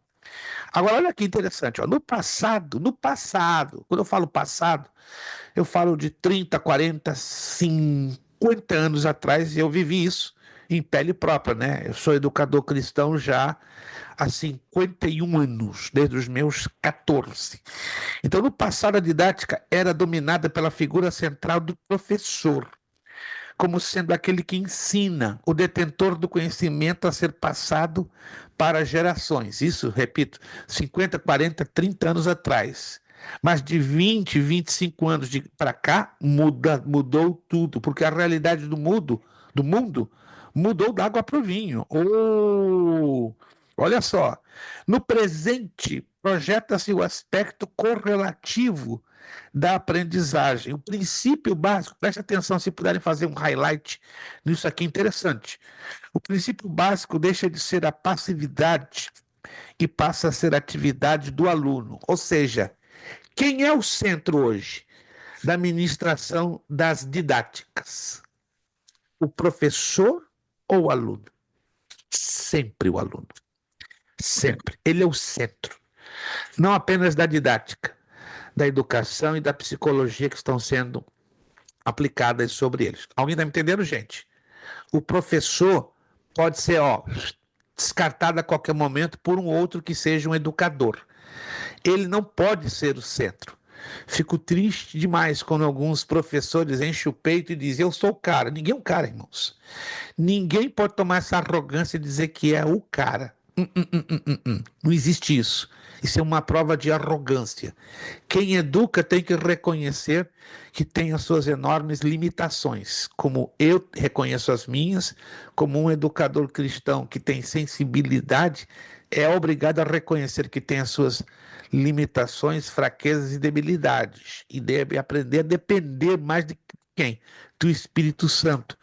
Agora, olha que interessante, ó, no passado, quando eu falo passado, eu falo de 30, 40, 50 anos atrás, e eu vivi isso em pele própria, né? Eu sou educador cristão já há 51 anos, desde os meus 14. Então, no passado, a didática era dominada pela figura central do professor, como sendo aquele que ensina, o detentor do conhecimento a ser passado para gerações. Isso, repito, 50, 40, 30 anos atrás. Mas de 20, 25 anos para cá, mudou tudo, porque a realidade do mundo mudou da água para o vinho. Olha só, no presente, projeta-se o aspecto correlativo da aprendizagem. O princípio básico, preste atenção, se puderem fazer um highlight nisso aqui, interessante. O princípio básico deixa de ser a passividade e passa a ser a atividade do aluno. Ou seja, quem é o centro hoje da ministração das didáticas? O professor ou o aluno? Sempre o aluno. Sempre. Ele é o centro. Não apenas da didática, da educação e da psicologia que estão sendo aplicadas sobre eles. Alguém está me entendendo, gente? O professor pode ser descartado a qualquer momento por um outro que seja um educador. Ele não pode ser o centro. Fico triste demais quando alguns professores enchem o peito e dizem: eu sou o cara. Ninguém é um cara, irmãos. Ninguém pode tomar essa arrogância e dizer que é o cara. Não existe isso. Isso é uma prova de arrogância. Quem educa tem que reconhecer que tem as suas enormes limitações, como eu reconheço as minhas, como um educador cristão que tem sensibilidade, é obrigado a reconhecer que tem as suas limitações, fraquezas e debilidades, e deve aprender a depender mais de quem? Do Espírito Santo,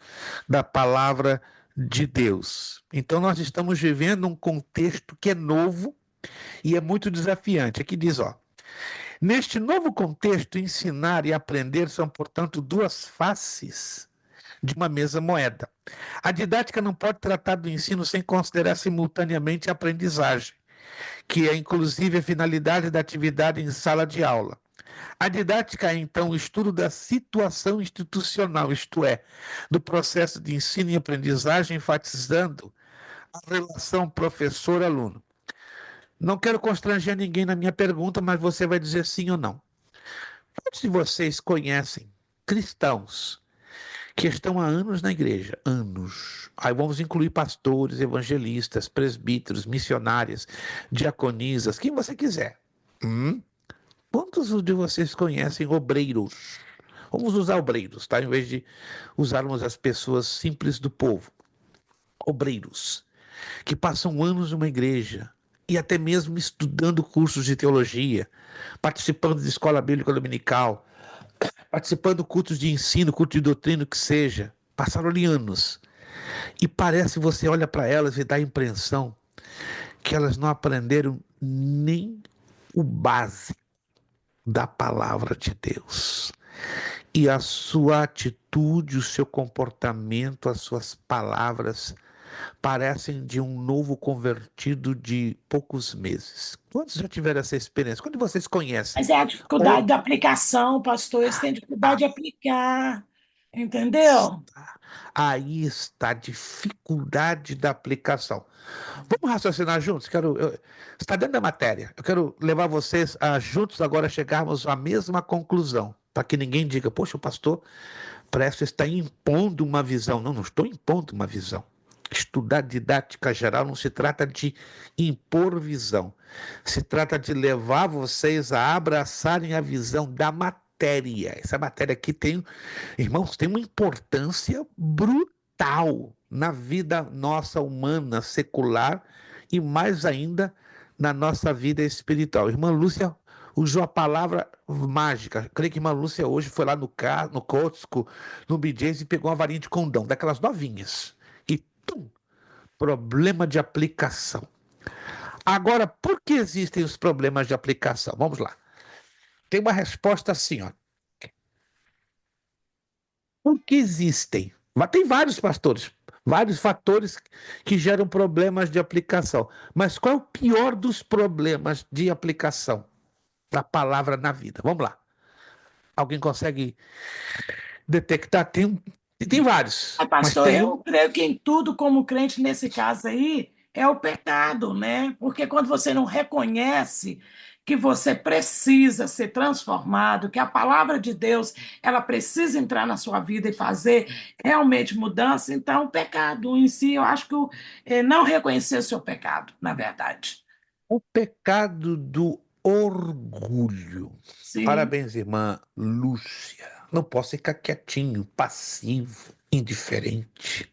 da palavra de Deus. Então nós estamos vivendo um contexto que é novo e é muito desafiante. Aqui diz, neste novo contexto, ensinar e aprender são, portanto, duas faces de uma mesma moeda. A didática não pode tratar do ensino sem considerar simultaneamente a aprendizagem, que é inclusive a finalidade da atividade em sala de aula. A didática é, então, o estudo da situação institucional, isto é, do processo de ensino e aprendizagem, enfatizando a relação professor-aluno. Não quero constranger ninguém na minha pergunta, mas você vai dizer sim ou não. Quantos de vocês conhecem cristãos que estão há anos na igreja? Anos. Aí vamos incluir pastores, evangelistas, presbíteros, missionárias, diaconisas, quem você quiser. Quantos de vocês conhecem obreiros? Vamos usar obreiros, tá? Em vez de usarmos as pessoas simples do povo. Obreiros, que passam anos numa igreja e até mesmo estudando cursos de teologia, participando de escola bíblica dominical, participando de cultos de ensino, culto de doutrina, o que seja. Passaram ali anos. E parece, você olha para elas e dá a impressão que elas não aprenderam nem o básico da palavra de Deus. E a sua atitude, o seu comportamento, as suas palavras parecem de um novo convertido de poucos meses. Quantos já tiveram essa experiência? Quantos de vocês conhecem? Mas é a dificuldade da aplicação, pastor. Eles têm dificuldade de aplicar, entendeu? Aí está a dificuldade da aplicação. Vamos raciocinar juntos? Está dentro da matéria. Eu quero levar vocês a juntos agora chegarmos à mesma conclusão, para que ninguém diga: poxa, o pastor Presto está impondo uma visão. Não estou impondo uma visão. Estudar didática geral não se trata de impor visão, se trata de levar vocês a abraçarem a visão da matéria. Essa matéria aqui tem, irmãos, tem uma importância brutal na vida nossa humana, secular e mais ainda na nossa vida espiritual. Irmã Lúcia usou a palavra mágica. Creio que irmã Lúcia hoje foi lá no Costco, no BJ's e pegou uma varinha de condão, daquelas novinhas. E tum, problema de aplicação. Agora, por que existem os problemas de aplicação? Vamos lá. Tem uma resposta assim, ó. Por que existem? Mas tem vários pastores, vários fatores que geram problemas de aplicação. Mas qual é o pior dos problemas de aplicação da palavra na vida? Vamos lá. Alguém consegue detectar? Tem vários, mas Pastor, tem eu creio que em tudo, como crente nesse caso aí, é o pecado, né? Porque quando você não reconhece que você precisa ser transformado, que a palavra de Deus, ela precisa entrar na sua vida e fazer realmente mudança, então o pecado em si, eu acho que não reconhecer o seu pecado, na verdade. o pecado do orgulho. Sim. Parabéns, irmã Lúcia. Não posso ficar quietinho, passivo, indiferente.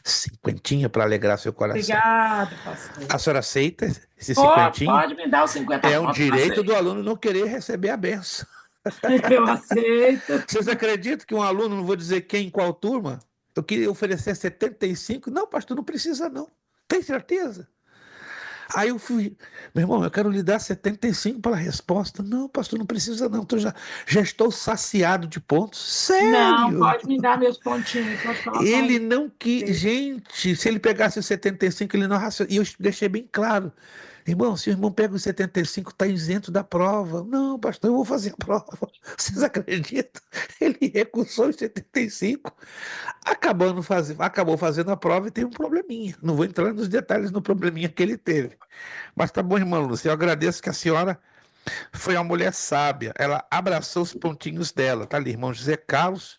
Cinquentinha para alegrar seu coração. Obrigada, pastor. A senhora aceita esse cinquentinho? Pode me dar os 50 É um contos, direito do aluno não querer receber a benção. eu aceito. Vocês acreditam que um aluno, não vou dizer quem, em qual turma, eu queria oferecer 75? Não, pastor, não precisa não. Tem certeza? Aí eu fui, meu irmão, eu quero lhe dar 75 para a resposta. Não, pastor, não precisa não, já estou saciado de pontos. Não, Sério? pode me dar meus pontinhos, pode colocar Ele aí. não quis, gente, se ele pegasse os 75, ele não raciocina. E eu deixei bem claro. Irmão, se o irmão pega os 75, está isento da prova. Não, pastor, eu vou fazer a prova. Vocês acreditam? Ele recusou os 75. Acabou fazendo a prova e tem um probleminha. Não vou entrar nos detalhes no probleminha que ele teve. Mas tá bom, irmã Lúcia, eu agradeço que a senhora foi uma mulher sábia. Ela abraçou os pontinhos dela. Tá ali, irmão José Carlos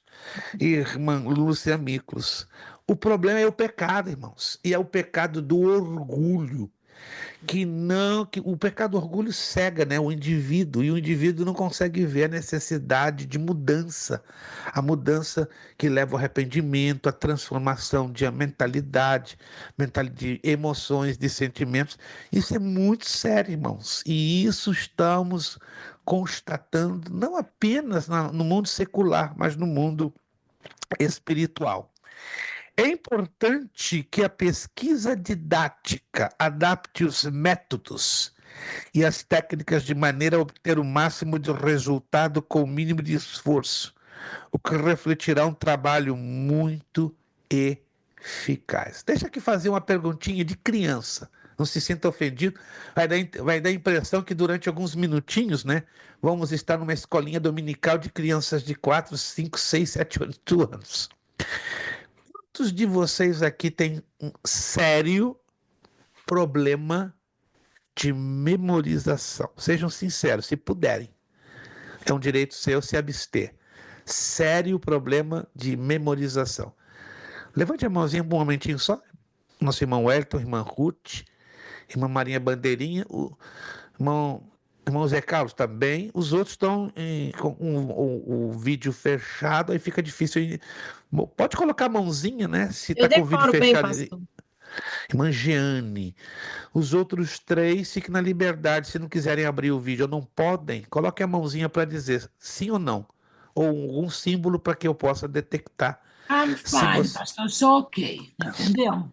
e irmã Lúcia Miklos. O problema é o pecado, irmãos. E é o pecado do orgulho que o pecado do orgulho cega, né, o indivíduo, e o indivíduo não consegue ver a necessidade de mudança, a mudança que leva ao arrependimento, à transformação de mentalidade de emoções, de sentimentos. Isso é muito sério, irmãos, e isso estamos constatando não apenas no mundo secular, mas no mundo espiritual. É importante que a pesquisa didática adapte os métodos e as técnicas de maneira a obter o máximo de resultado com o mínimo de esforço, o que refletirá um trabalho muito eficaz. Deixa aqui fazer uma perguntinha de criança. Não se sinta ofendido. Vai dar a impressão que durante alguns minutinhos, né, vamos estar numa escolinha dominical de crianças de 4, 5, 6, 7, 8 anos. Quantos de vocês aqui têm um sério problema de memorização? Sejam sinceros, se puderem. É um direito seu se abster. Sério problema de memorização. Levante a mãozinha por um momentinho só. Nosso irmão Wellington, irmã Ruth, irmã Marinha Bandeirinha, o irmão Zé Carlos também. Os outros estão com o vídeo fechado, aí fica difícil. Pode colocar a mãozinha, né? Se Eu está com o vídeo decoro bem, fechado. pastor. Irmã Jeane. Os outros 3 fiquem na liberdade. Se não quiserem abrir o vídeo ou não podem, coloque a mãozinha para dizer sim ou não. Ou algum símbolo para que eu possa detectar. I'm fine, pastor, eu sou ok, entendeu?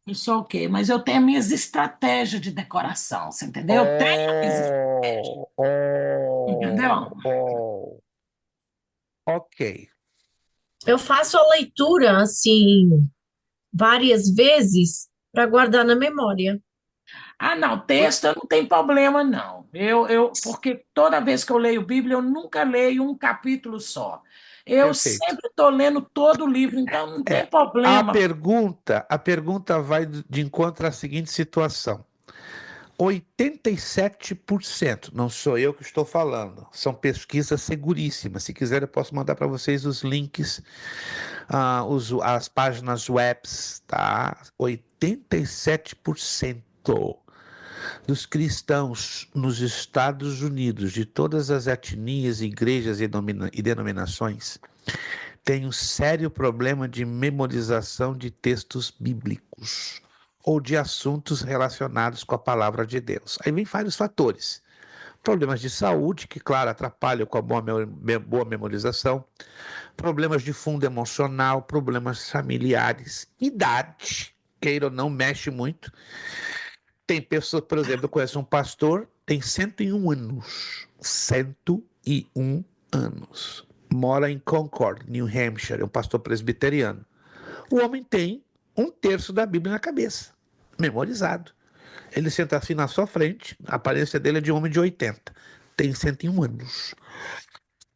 Eu sou ok, mas eu tenho minhas estratégias de decoração, você entendeu? Eu tenho minhas estratégias, entendeu? Ok. Eu faço a leitura assim várias vezes para guardar na memória. Ah, não, texto não tem problema, não. Porque toda vez que eu leio Bíblia, eu nunca leio um capítulo só. Eu Perfeito. sempre estou lendo todo o livro, então não tem A problema. pergunta vai de encontro à seguinte situação. 87%, não sou eu que estou falando, são pesquisas seguríssimas. Se quiser, eu posso mandar para vocês os links, as páginas webs, tá? 87% dos cristãos nos Estados Unidos, de todas as etnias, igrejas e denominações, têm um sério problema de memorização de textos bíblicos ou de assuntos relacionados com a palavra de Deus. Aí vem vários fatores. Problemas de saúde, que, claro, atrapalham com a boa memorização. Problemas de fundo emocional, problemas familiares. Idade, queira ou não, mexe muito. Tem pessoas, por exemplo, eu conheço um pastor, tem 101 anos. 101 anos. Mora em Concord, New Hampshire, é um pastor presbiteriano. O homem tem 1/3 da Bíblia na cabeça, memorizado. Ele senta assim na sua frente, a aparência dele é de um homem de 80, tem 101 anos.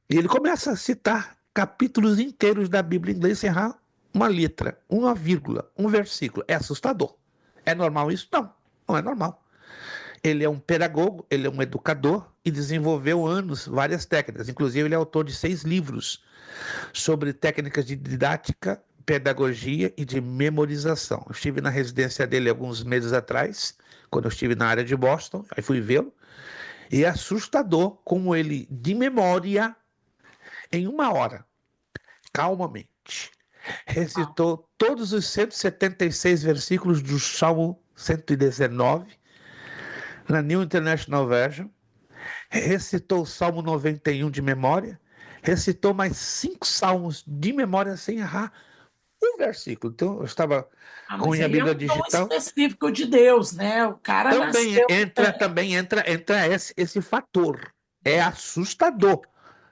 E ele começa a citar capítulos inteiros da Bíblia em inglês sem errar uma letra, uma vírgula, um versículo. É assustador. É normal isso? Não, não é normal. Ele é um pedagogo, ele é um educador e desenvolveu várias técnicas. Inclusive, ele é autor de 6 livros sobre técnicas de didática, pedagogia e de memorização. Eu estive na residência dele alguns meses atrás, quando eu estive na área de Boston, aí fui vê-lo, e é assustador como ele, de memória, em 1 hora, calmamente, recitou todos os 176 versículos do Salmo 119, na New International Version, recitou o Salmo 91 de memória, recitou mais 5 salmos de memória sem errar um versículo. Então, eu estava com a minha Bíblia digital. É um dom específico de Deus, né? O cara também entra esse fator. É assustador.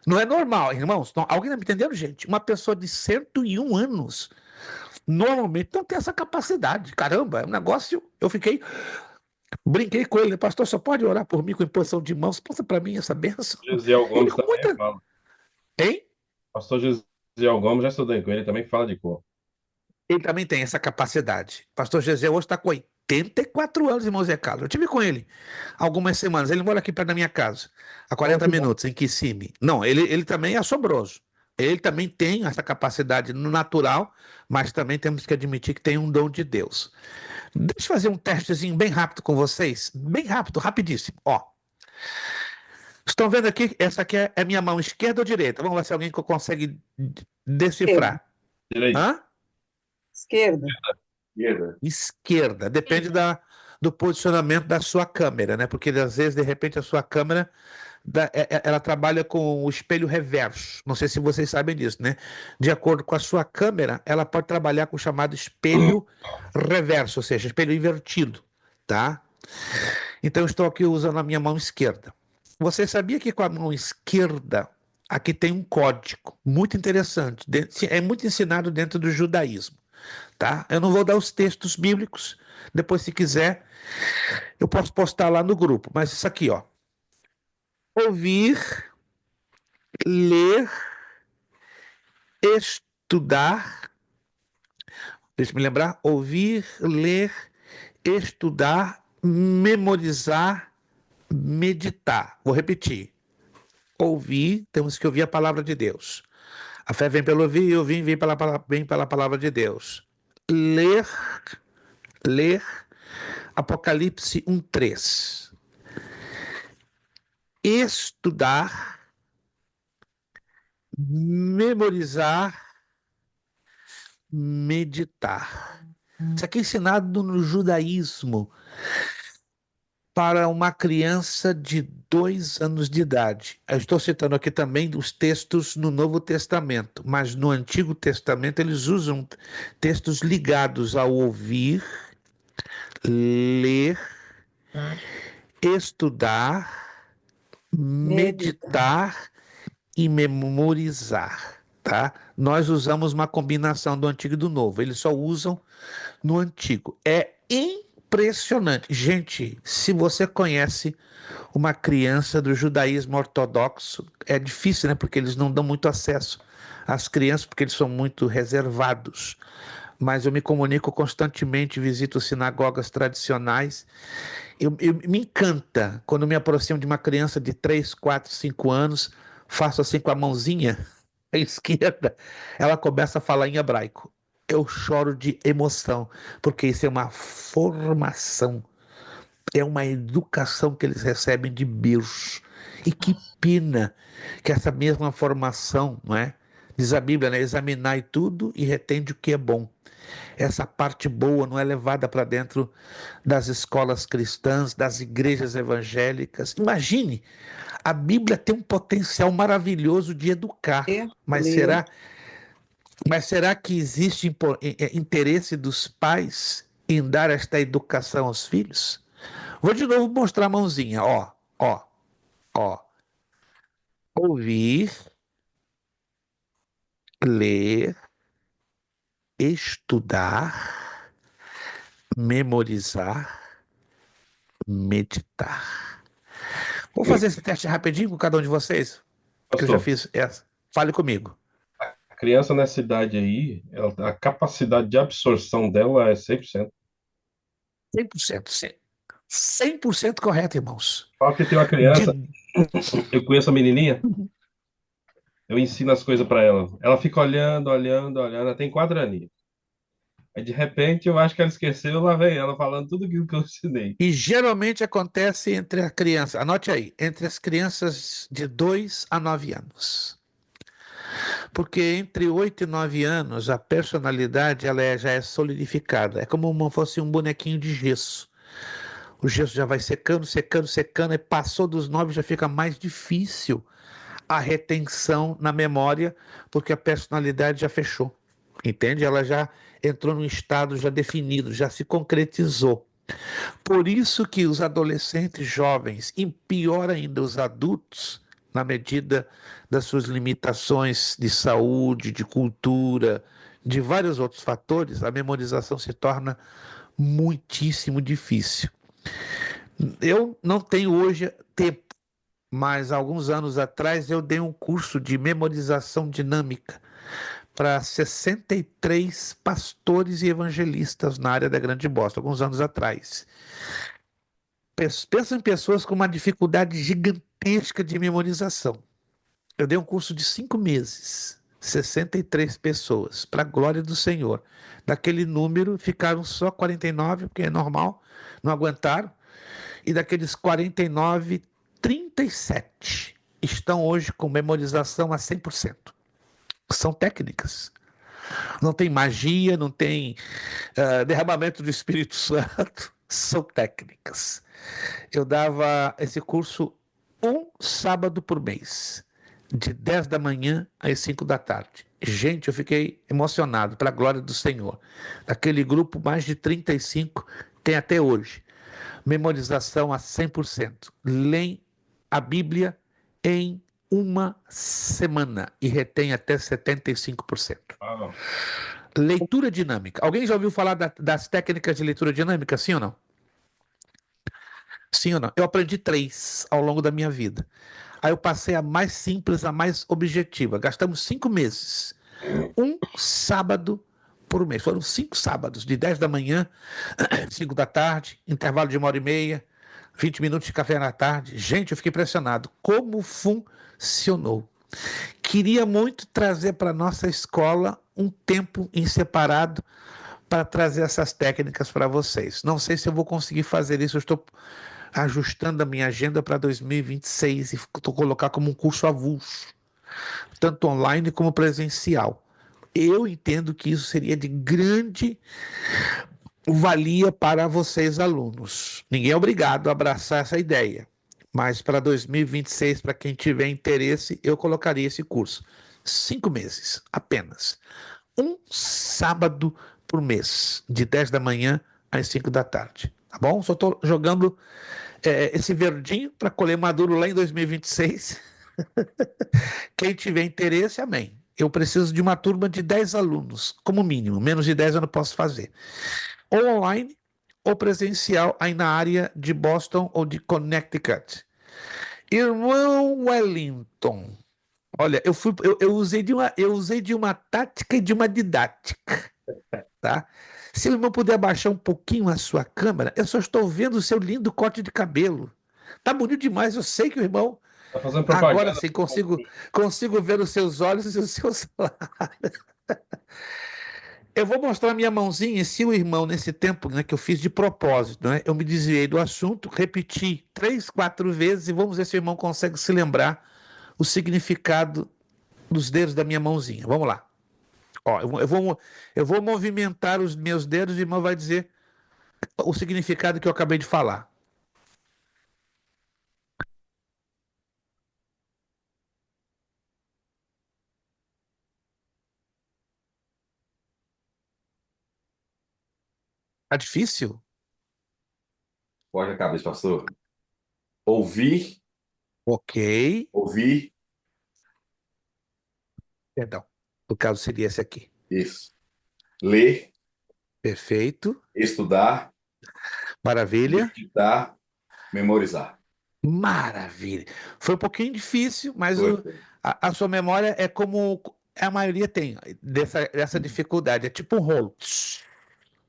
Não é normal, irmãos. Alguém está me entendendo, gente? Uma pessoa de 101 anos normalmente não tem essa capacidade. Caramba, é um negócio. Eu brinquei com ele, pastor, só pode orar por mim com imposição de mãos? Passa para mim essa bênção. Gesiel Gomes também fala. Hein? Pastor Gesiel Gomes, já estudei com ele, também fala de cor. Ele também tem essa capacidade. Pastor Gesiel hoje está com 84 anos, irmão Zé Carlos. Eu estive com ele algumas semanas. Ele mora aqui perto da minha casa, a 40 minutos, em Kissimmee. Não, ele também é assombroso. Ele também tem essa capacidade no natural, mas também temos que admitir que tem um dom de Deus. Deixa eu fazer um testezinho bem rápido com vocês. Bem rápido, rapidíssimo. Ó. Estão vendo aqui? Essa aqui é a minha mão esquerda ou direita? Vamos ver se alguém consegue decifrar. Direita. Hã? Esquerda. Esquerda. Depende do posicionamento da sua câmera, né? Porque às vezes, de repente, a sua câmera ela trabalha com o espelho reverso. Não sei se vocês sabem disso, né? De acordo com a sua câmera, ela pode trabalhar com o chamado espelho reverso, ou seja, espelho invertido, tá? Então, eu estou aqui usando a minha mão esquerda. Você sabia que com a mão esquerda, aqui tem um código muito interessante, é muito ensinado dentro do judaísmo, tá? Eu não vou dar os textos bíblicos, depois, se quiser, eu posso postar lá no grupo, mas isso aqui, ó. Ouvir, ler, estudar. Deixa eu me lembrar. Ouvir, ler, estudar, memorizar, meditar. Vou repetir. Ouvir, temos que ouvir a palavra de Deus. A fé vem pelo ouvir, e ouvir vem pela palavra de Deus. Ler, Apocalipse 1:3. Estudar, memorizar, meditar. Isso aqui é ensinado no judaísmo para uma criança de 2 anos de idade. Eu estou citando aqui também os textos no Novo Testamento, mas no Antigo Testamento eles usam textos ligados ao ouvir, ler, estudar, meditar e memorizar, tá? Nós usamos uma combinação do Antigo e do Novo. Eles só usam no Antigo. É impressionante. Gente, se você conhece uma criança do judaísmo ortodoxo, é difícil, né? Porque eles não dão muito acesso às crianças, porque eles são muito reservados. mas eu me comunico constantemente, visito sinagogas tradicionais. Me encanta quando me aproximo de uma criança de 3, 4, 5 anos, faço assim com a mãozinha à esquerda, ela começa a falar em hebraico. Eu choro de emoção, porque isso é uma formação, é uma educação que eles recebem de berço. E que pena que essa mesma formação, não é? Diz a Bíblia, né? Examinai tudo e retende o que é bom. Essa parte boa não é levada para dentro das escolas cristãs, das igrejas evangélicas. Imagine, a Bíblia tem um potencial maravilhoso de educar, Ler, mas ler. será que existe interesse dos pais em dar esta educação aos filhos? Vou de novo mostrar a mãozinha, ó, ó, ó. Ouvir, ler, estudar, memorizar, meditar. Vou fazer esse teste rapidinho com cada um de vocês, porque eu já Pastor, fiz essa. Fale comigo. a criança nessa idade aí, a capacidade de absorção dela é 100%. 100%, 100% correto, irmãos. Fala que tem uma criança, De... eu conheço a menininha, eu ensino as coisas para ela. Ela fica olhando, olhando, olhando, ela tem 4 aninhos. Aí de repente eu acho que ela esqueceu, lá vem ela falando tudo aquilo que eu ensinei. E geralmente acontece entre a criança, anote aí, entre as crianças de 2 a 9 anos. Porque entre 8 e 9 anos, a personalidade já é solidificada. É como se fosse um bonequinho de gesso. O gesso já vai secando, secando, secando, e passou dos 9 já fica mais difícil a retenção na memória, porque a personalidade já fechou. Entende? Ela já entrou num estado já definido, já se concretizou. Por isso que os adolescentes jovens, e pior ainda os adultos, na medida das suas limitações de saúde, de cultura, de vários outros fatores, a memorização se torna muitíssimo difícil. Eu não tenho hoje tempo, mas alguns anos atrás eu dei um curso de memorização dinâmica para 63 pastores e evangelistas na área da Grande Bosta, alguns anos atrás. Pensa em pessoas com uma dificuldade gigantesca de memorização. Eu dei um curso de 5 meses, 63 pessoas, para a glória do Senhor. Daquele número ficaram só 49, porque é normal, não aguentaram. E daqueles 49, 37 estão hoje com memorização a 100%. São técnicas. Não tem magia, não tem derramamento do Espírito Santo. São técnicas. Eu dava esse curso um sábado por mês, de 10 da manhã às 5 da tarde. Gente, eu fiquei emocionado, para a glória do Senhor. Daquele grupo, mais de 35 tem até hoje. Memorização a 100%. Leem a Bíblia em uma semana e retém até 75%. Ah, Leitura dinâmica. Alguém já ouviu falar das técnicas de leitura dinâmica, sim ou não? Sim ou não? Eu aprendi 3 ao longo da minha vida. Aí eu passei a mais simples, a mais objetiva. Gastamos 5 meses. Um sábado por mês. Foram 5 sábados, de 10 da manhã, 5 da tarde, intervalo de 1h30, 20 minutos de café na tarde. Gente, eu fiquei impressionado. Como funcionou. Queria muito trazer para a nossa escola um tempo em separado para trazer essas técnicas para vocês. Não sei se eu vou conseguir fazer isso. Eu estou ajustando a minha agenda para 2026 e estou colocar como um curso avulso, tanto online como presencial. Eu entendo que isso seria de grande valia para vocês, alunos. Ninguém é obrigado a abraçar essa ideia, mas para 2026, para quem tiver interesse, eu colocaria esse curso. 5 meses apenas. Um sábado por mês, de 10 da manhã às 5 da tarde. Tá bom? Só estou jogando esse verdinho para colher maduro lá em 2026. Quem tiver interesse, amém. Eu preciso de uma turma de 10 alunos, como mínimo. Menos de 10 eu não posso fazer. Ou online, ou presencial, aí na área de Boston ou de Connecticut. Irmão Wellington, olha, eu usei de uma tática e de uma didática, tá? Se o irmão puder abaixar um pouquinho a sua câmera, eu só estou vendo o seu lindo corte de cabelo. Tá bonito demais, eu sei que o irmão. Tá fazendo Agora propaganda. sim, consigo ver os seus olhos e os seus lábios. Eu vou mostrar minha mãozinha, e se o irmão, nesse tempo, né, que eu fiz de propósito, né, eu me desviei do assunto, repeti 3, 4 vezes e vamos ver se o irmão consegue se lembrar o significado dos dedos da minha mãozinha. Vamos lá. Ó, eu vou movimentar os meus dedos e o irmão vai dizer o significado que eu acabei de falar. Tá difícil? Pode a cabeça, pastor. Ouvir, Ok. ouvir, Perdão. No caso seria esse aqui. isso. Ler, Perfeito. estudar, Maravilha. meditar, memorizar. Maravilha. Foi um pouquinho difícil, mas Foi. a sua memória é como a maioria tem dessa dificuldade. É tipo um rolo.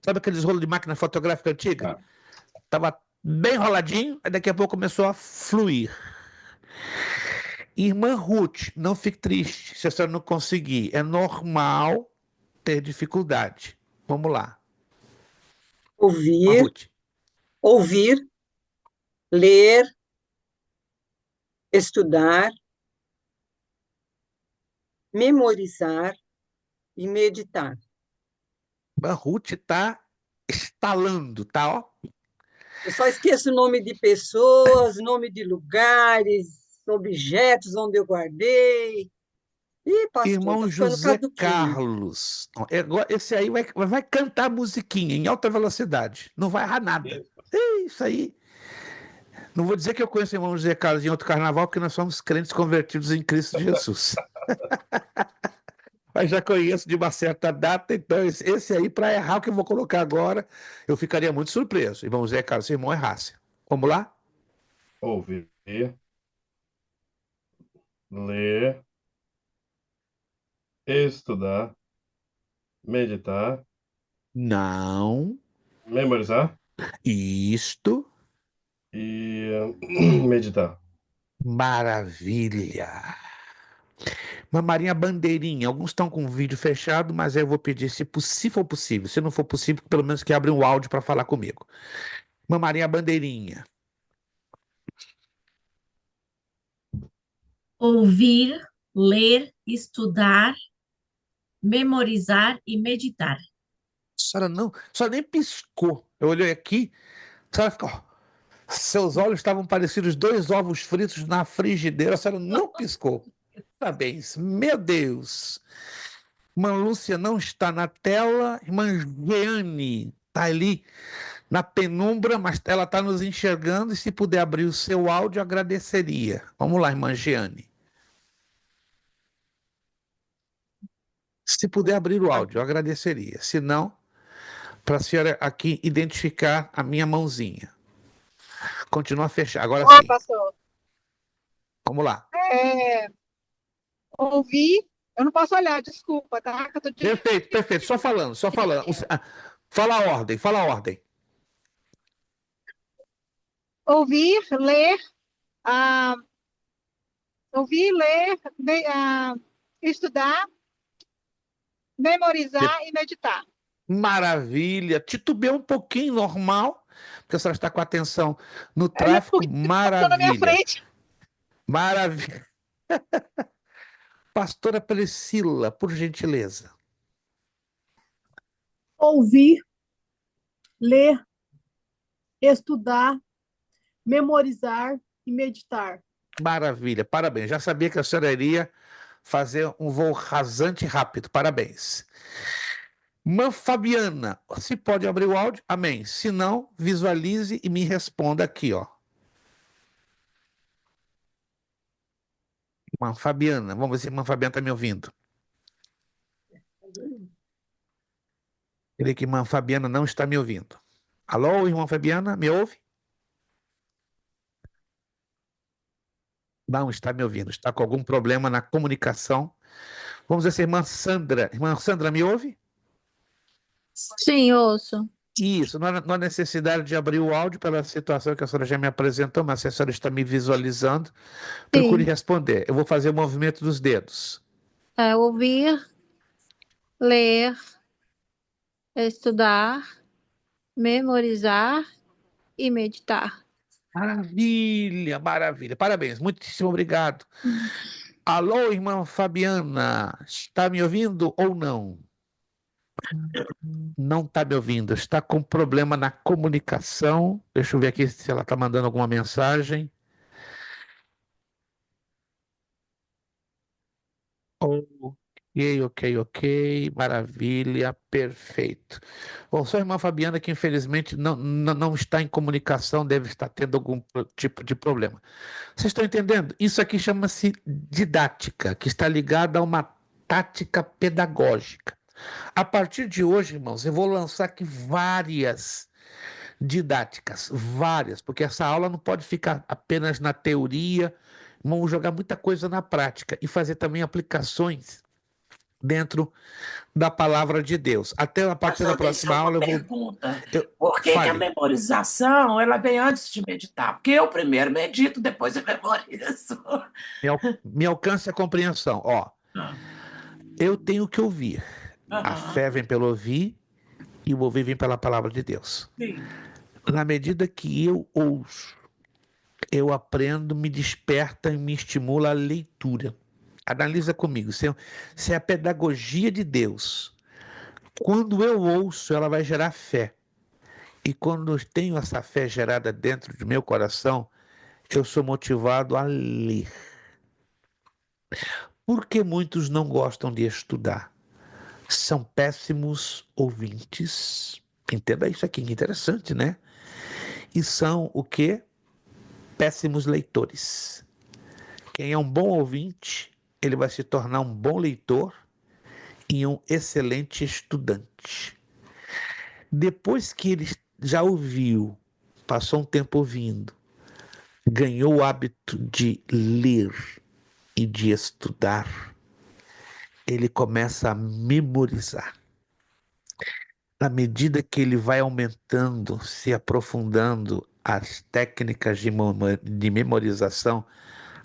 Sabe aqueles rolos de máquina fotográfica antiga? Ah, Tava bem enroladinho, aí daqui a pouco começou a fluir. Irmã Ruth, não fique triste se a senhora não conseguir. É normal ter dificuldade. Vamos lá. Irmã Ouvir, Ruth. ouvir, ler, estudar, memorizar e meditar. Irmã Ruth está estalando, tá? Ó. Eu só esqueço o nome de pessoas, nome de lugares, objetos onde eu guardei. Ih, pastor, tá Irmão ficando José caduquinho. Carlos. Esse aí vai cantar musiquinha em alta velocidade. Não vai errar nada. Isso aí. Não vou dizer que eu conheço o irmão José Carlos em outro carnaval, porque nós somos crentes convertidos em Cristo Jesus. Mas já conheço de uma certa data, então esse aí, para errar o que eu vou colocar agora, eu ficaria muito surpreso. Irmão José Carlos, se o irmão errasse. Vamos lá? Ouvir, ler, estudar, meditar, Não. memorizar Isto. e meditar. Maravilha. Marinha Bandeirinha. Alguns estão com o vídeo fechado, mas eu vou pedir, se for possível. Se não for possível, pelo menos que abra um áudio para falar comigo. Marinha Bandeirinha. Ouvir, ler, estudar, memorizar e meditar. A senhora nem piscou. Eu olhei aqui, a senhora ficou. Seus olhos estavam parecidos dois ovos fritos na frigideira, a senhora não piscou. Parabéns, meu Deus. Irmã Lúcia não está na tela, irmã Jeane está ali na penumbra, mas ela está nos enxergando e se puder abrir o seu áudio, agradeceria. Vamos lá, irmã Jeane. Se puder abrir o áudio, eu agradeceria. Se não, para a senhora aqui identificar a minha mãozinha. Continua fechado. Agora Ó, sim. pastor, Vamos lá. ouvi, eu não posso olhar, desculpa, tá? Que eu tô Perfeito, perfeito. Só falando, só falando. Fala a ordem, fala a ordem. ouvir, ler, ouvir, ler, estudar, memorizar e meditar. Maravilha. Titubeou um pouquinho, normal, porque a senhora está com atenção no Aí eu tráfego. tô na minha Maravilha. frente. Maravilha. Pastora Priscila, por gentileza. Ouvir, ler, estudar, memorizar e meditar. Maravilha, parabéns. Já sabia que a senhora iria fazer um voo rasante e rápido. Parabéns. Mãe Fabiana, se pode abrir o áudio? Amém. Se não, visualize e me responda aqui, ó. Irmã Fabiana, vamos ver se a irmã Fabiana está me ouvindo. Creio que a irmã Fabiana não está me ouvindo. Alô, irmã Fabiana, me ouve? Não está me ouvindo, está com algum problema na comunicação. Vamos ver se a irmã Sandra. Irmã Sandra, me ouve? Sim, ouço. Isso, não há necessidade de abrir o áudio pela situação que a senhora já me apresentou, mas se a senhora está me visualizando, procure Sim. responder. Eu vou fazer o movimento dos dedos. Ouvir, ler, estudar, memorizar e meditar. Maravilha, maravilha. Parabéns, muitíssimo obrigado. Alô, irmã Fabiana, está me ouvindo ou não? Não está me ouvindo, está com problema na comunicação. Deixa eu ver aqui se ela está mandando alguma mensagem. Ok, maravilha, perfeito. Bom, sua irmã Fabiana, que infelizmente não está em comunicação, deve estar tendo algum tipo de problema. Vocês estão entendendo? Isso aqui chama-se didática, que está ligada a uma tática pedagógica. A partir de hoje, irmãos, eu vou lançar aqui várias didáticas, várias, porque essa aula não pode ficar apenas na teoria, vamos jogar muita coisa na prática e fazer também aplicações dentro da palavra de Deus. Até a partir da Pastor, próxima deixa uma aula eu vou. pergunta. eu- Por que que a Fale. memorização ela vem antes de meditar? Porque eu primeiro medito, depois eu memorizo. Me alcance a compreensão. Ó, Ah, eu tenho que ouvir. A aham, fé vem pelo ouvir e o ouvir vem pela palavra de Deus. sim. Na medida que eu ouço, eu aprendo, me desperta e me estimula a leitura. Analisa comigo, se é a pedagogia de Deus. Quando eu ouço, ela vai gerar fé. E quando eu tenho essa fé gerada dentro do meu coração, eu sou motivado a ler. Por que muitos não gostam de estudar? São péssimos ouvintes. Entenda isso aqui, que interessante, né? E são o quê? Péssimos leitores. Quem é um bom ouvinte, ele vai se tornar um bom leitor e um excelente estudante. Depois que ele já ouviu, passou um tempo ouvindo, ganhou o hábito de ler e de estudar, ele começa a memorizar. Na medida que ele vai aumentando, se aprofundando as técnicas de memorização,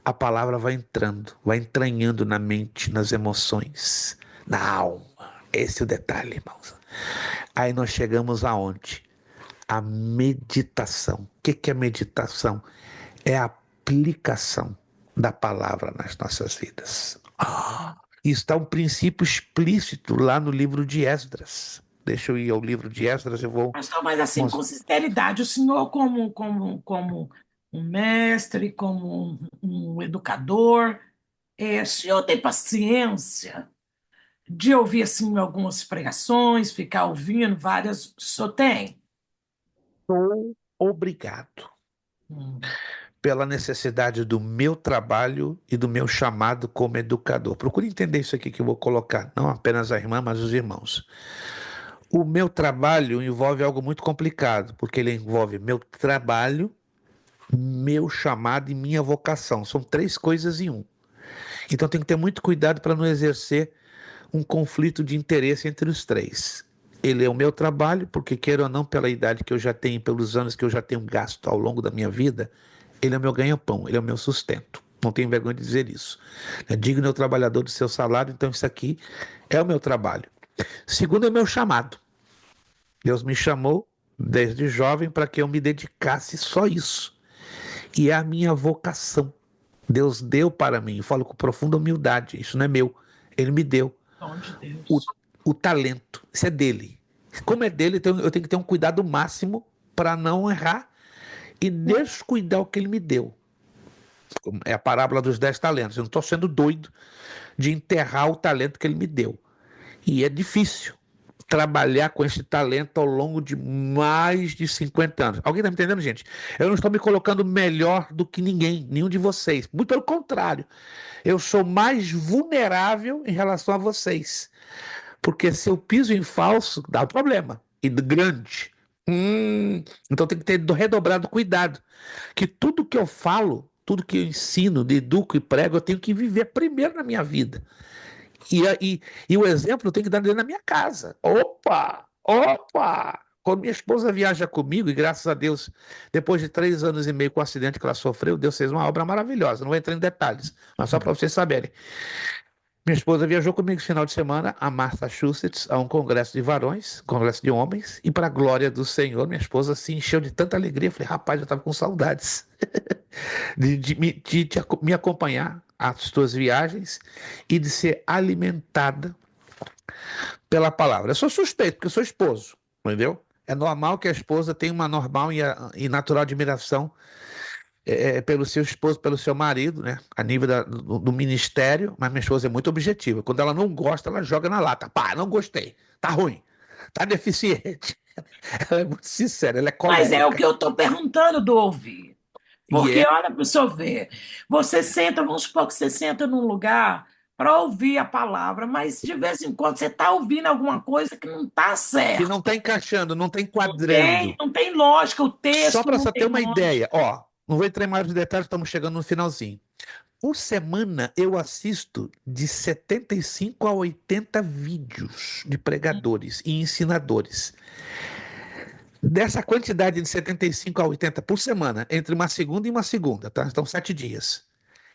a palavra vai entrando, vai entranhando na mente, nas emoções, na alma. Esse é o detalhe, irmãos. Aí nós chegamos aonde? A meditação. O que é meditação? É a aplicação da palavra nas nossas vidas. Está um princípio explícito lá no livro de Esdras. Deixa eu ir ao livro de Esdras, eu vou. Pastor, mas assim, com sinceridade, o senhor como um mestre, como um educador, o senhor tem paciência de ouvir assim algumas pregações, ficar ouvindo várias? O senhor tem? Sou obrigado pela necessidade do meu trabalho e do meu chamado como educador. Procure entender isso aqui que eu vou colocar, não apenas a irmã, mas os irmãos. O meu trabalho envolve algo muito complicado, porque ele envolve meu trabalho, meu chamado e minha vocação. São três coisas em um. Então tem que ter muito cuidado para não exercer um conflito de interesse entre os três. Ele é o meu trabalho, porque queira ou não, pela idade que eu já tenho, pelos anos que eu já tenho gasto ao longo da minha vida, ele é o meu ganha-pão, ele é o meu sustento. Não tenho vergonha de dizer isso. É digno o trabalhador do seu salário, então isso aqui é o meu trabalho. Segundo, é o meu chamado. Deus me chamou desde jovem para que eu me dedicasse só isso. E é a minha vocação. Deus deu para mim, eu falo com profunda humildade, isso não é meu, ele me deu. Dom de Deus. O talento, isso é dele. Como é dele, então eu tenho que ter um cuidado máximo para não errar e descuidar o que ele me deu. É a parábola dos 10 talentos. Eu não estou sendo doido de enterrar o talento que ele me deu. E é difícil trabalhar com esse talento ao longo de mais de 50 anos. Alguém está me entendendo, gente? Eu não estou me colocando melhor do que ninguém, nenhum de vocês. Muito pelo contrário. Eu sou mais vulnerável em relação a vocês. Porque se eu piso em falso, dá problema. E grande. Então tem que ter redobrado cuidado. Que tudo que eu falo, tudo que eu ensino, educo e prego, eu tenho que viver primeiro na minha vida. E o exemplo eu tenho que dar dentro da minha casa. Opa! Opa! Quando minha esposa viaja comigo, e graças a Deus, depois de 3 anos e meio com o acidente que ela sofreu, Deus fez uma obra maravilhosa. Não vou entrar em detalhes, mas só para vocês saberem. Minha esposa viajou comigo esse final de semana a Massachusetts, a um congresso de varões, congresso de homens, e para a glória do Senhor, minha esposa se encheu de tanta alegria. Eu falei, rapaz, eu estava com saudades de me acompanhar às tuas viagens e de ser alimentada pela palavra. Eu sou suspeito, porque eu sou esposo, entendeu? É normal que a esposa tenha uma normal e natural admiração pelo seu esposo, pelo seu marido, né? A nível do ministério, mas minha esposa é muito objetiva. Quando ela não gosta, ela joga na lata. Pá, não gostei. Tá ruim. Tá deficiente. Ela é muito sincera, ela é Mas é o colérica. que eu estou perguntando do ouvir. E Porque, olha para o senhor ver, você senta, vamos supor que você senta num lugar para ouvir a palavra, mas de vez em quando você está ouvindo alguma coisa que não está que certo. não tá encaixando, não tá enquadrando. Não tem lógica, o Só texto para não você tem ter uma lógica. ideia, ó, não vou entrar em mais detalhes, estamos chegando no finalzinho. Por semana eu assisto de 75 a 80 vídeos de pregadores e ensinadores. Dessa quantidade de 75 a 80 por semana, entre uma segunda e uma segunda, tá? Então, 7 dias.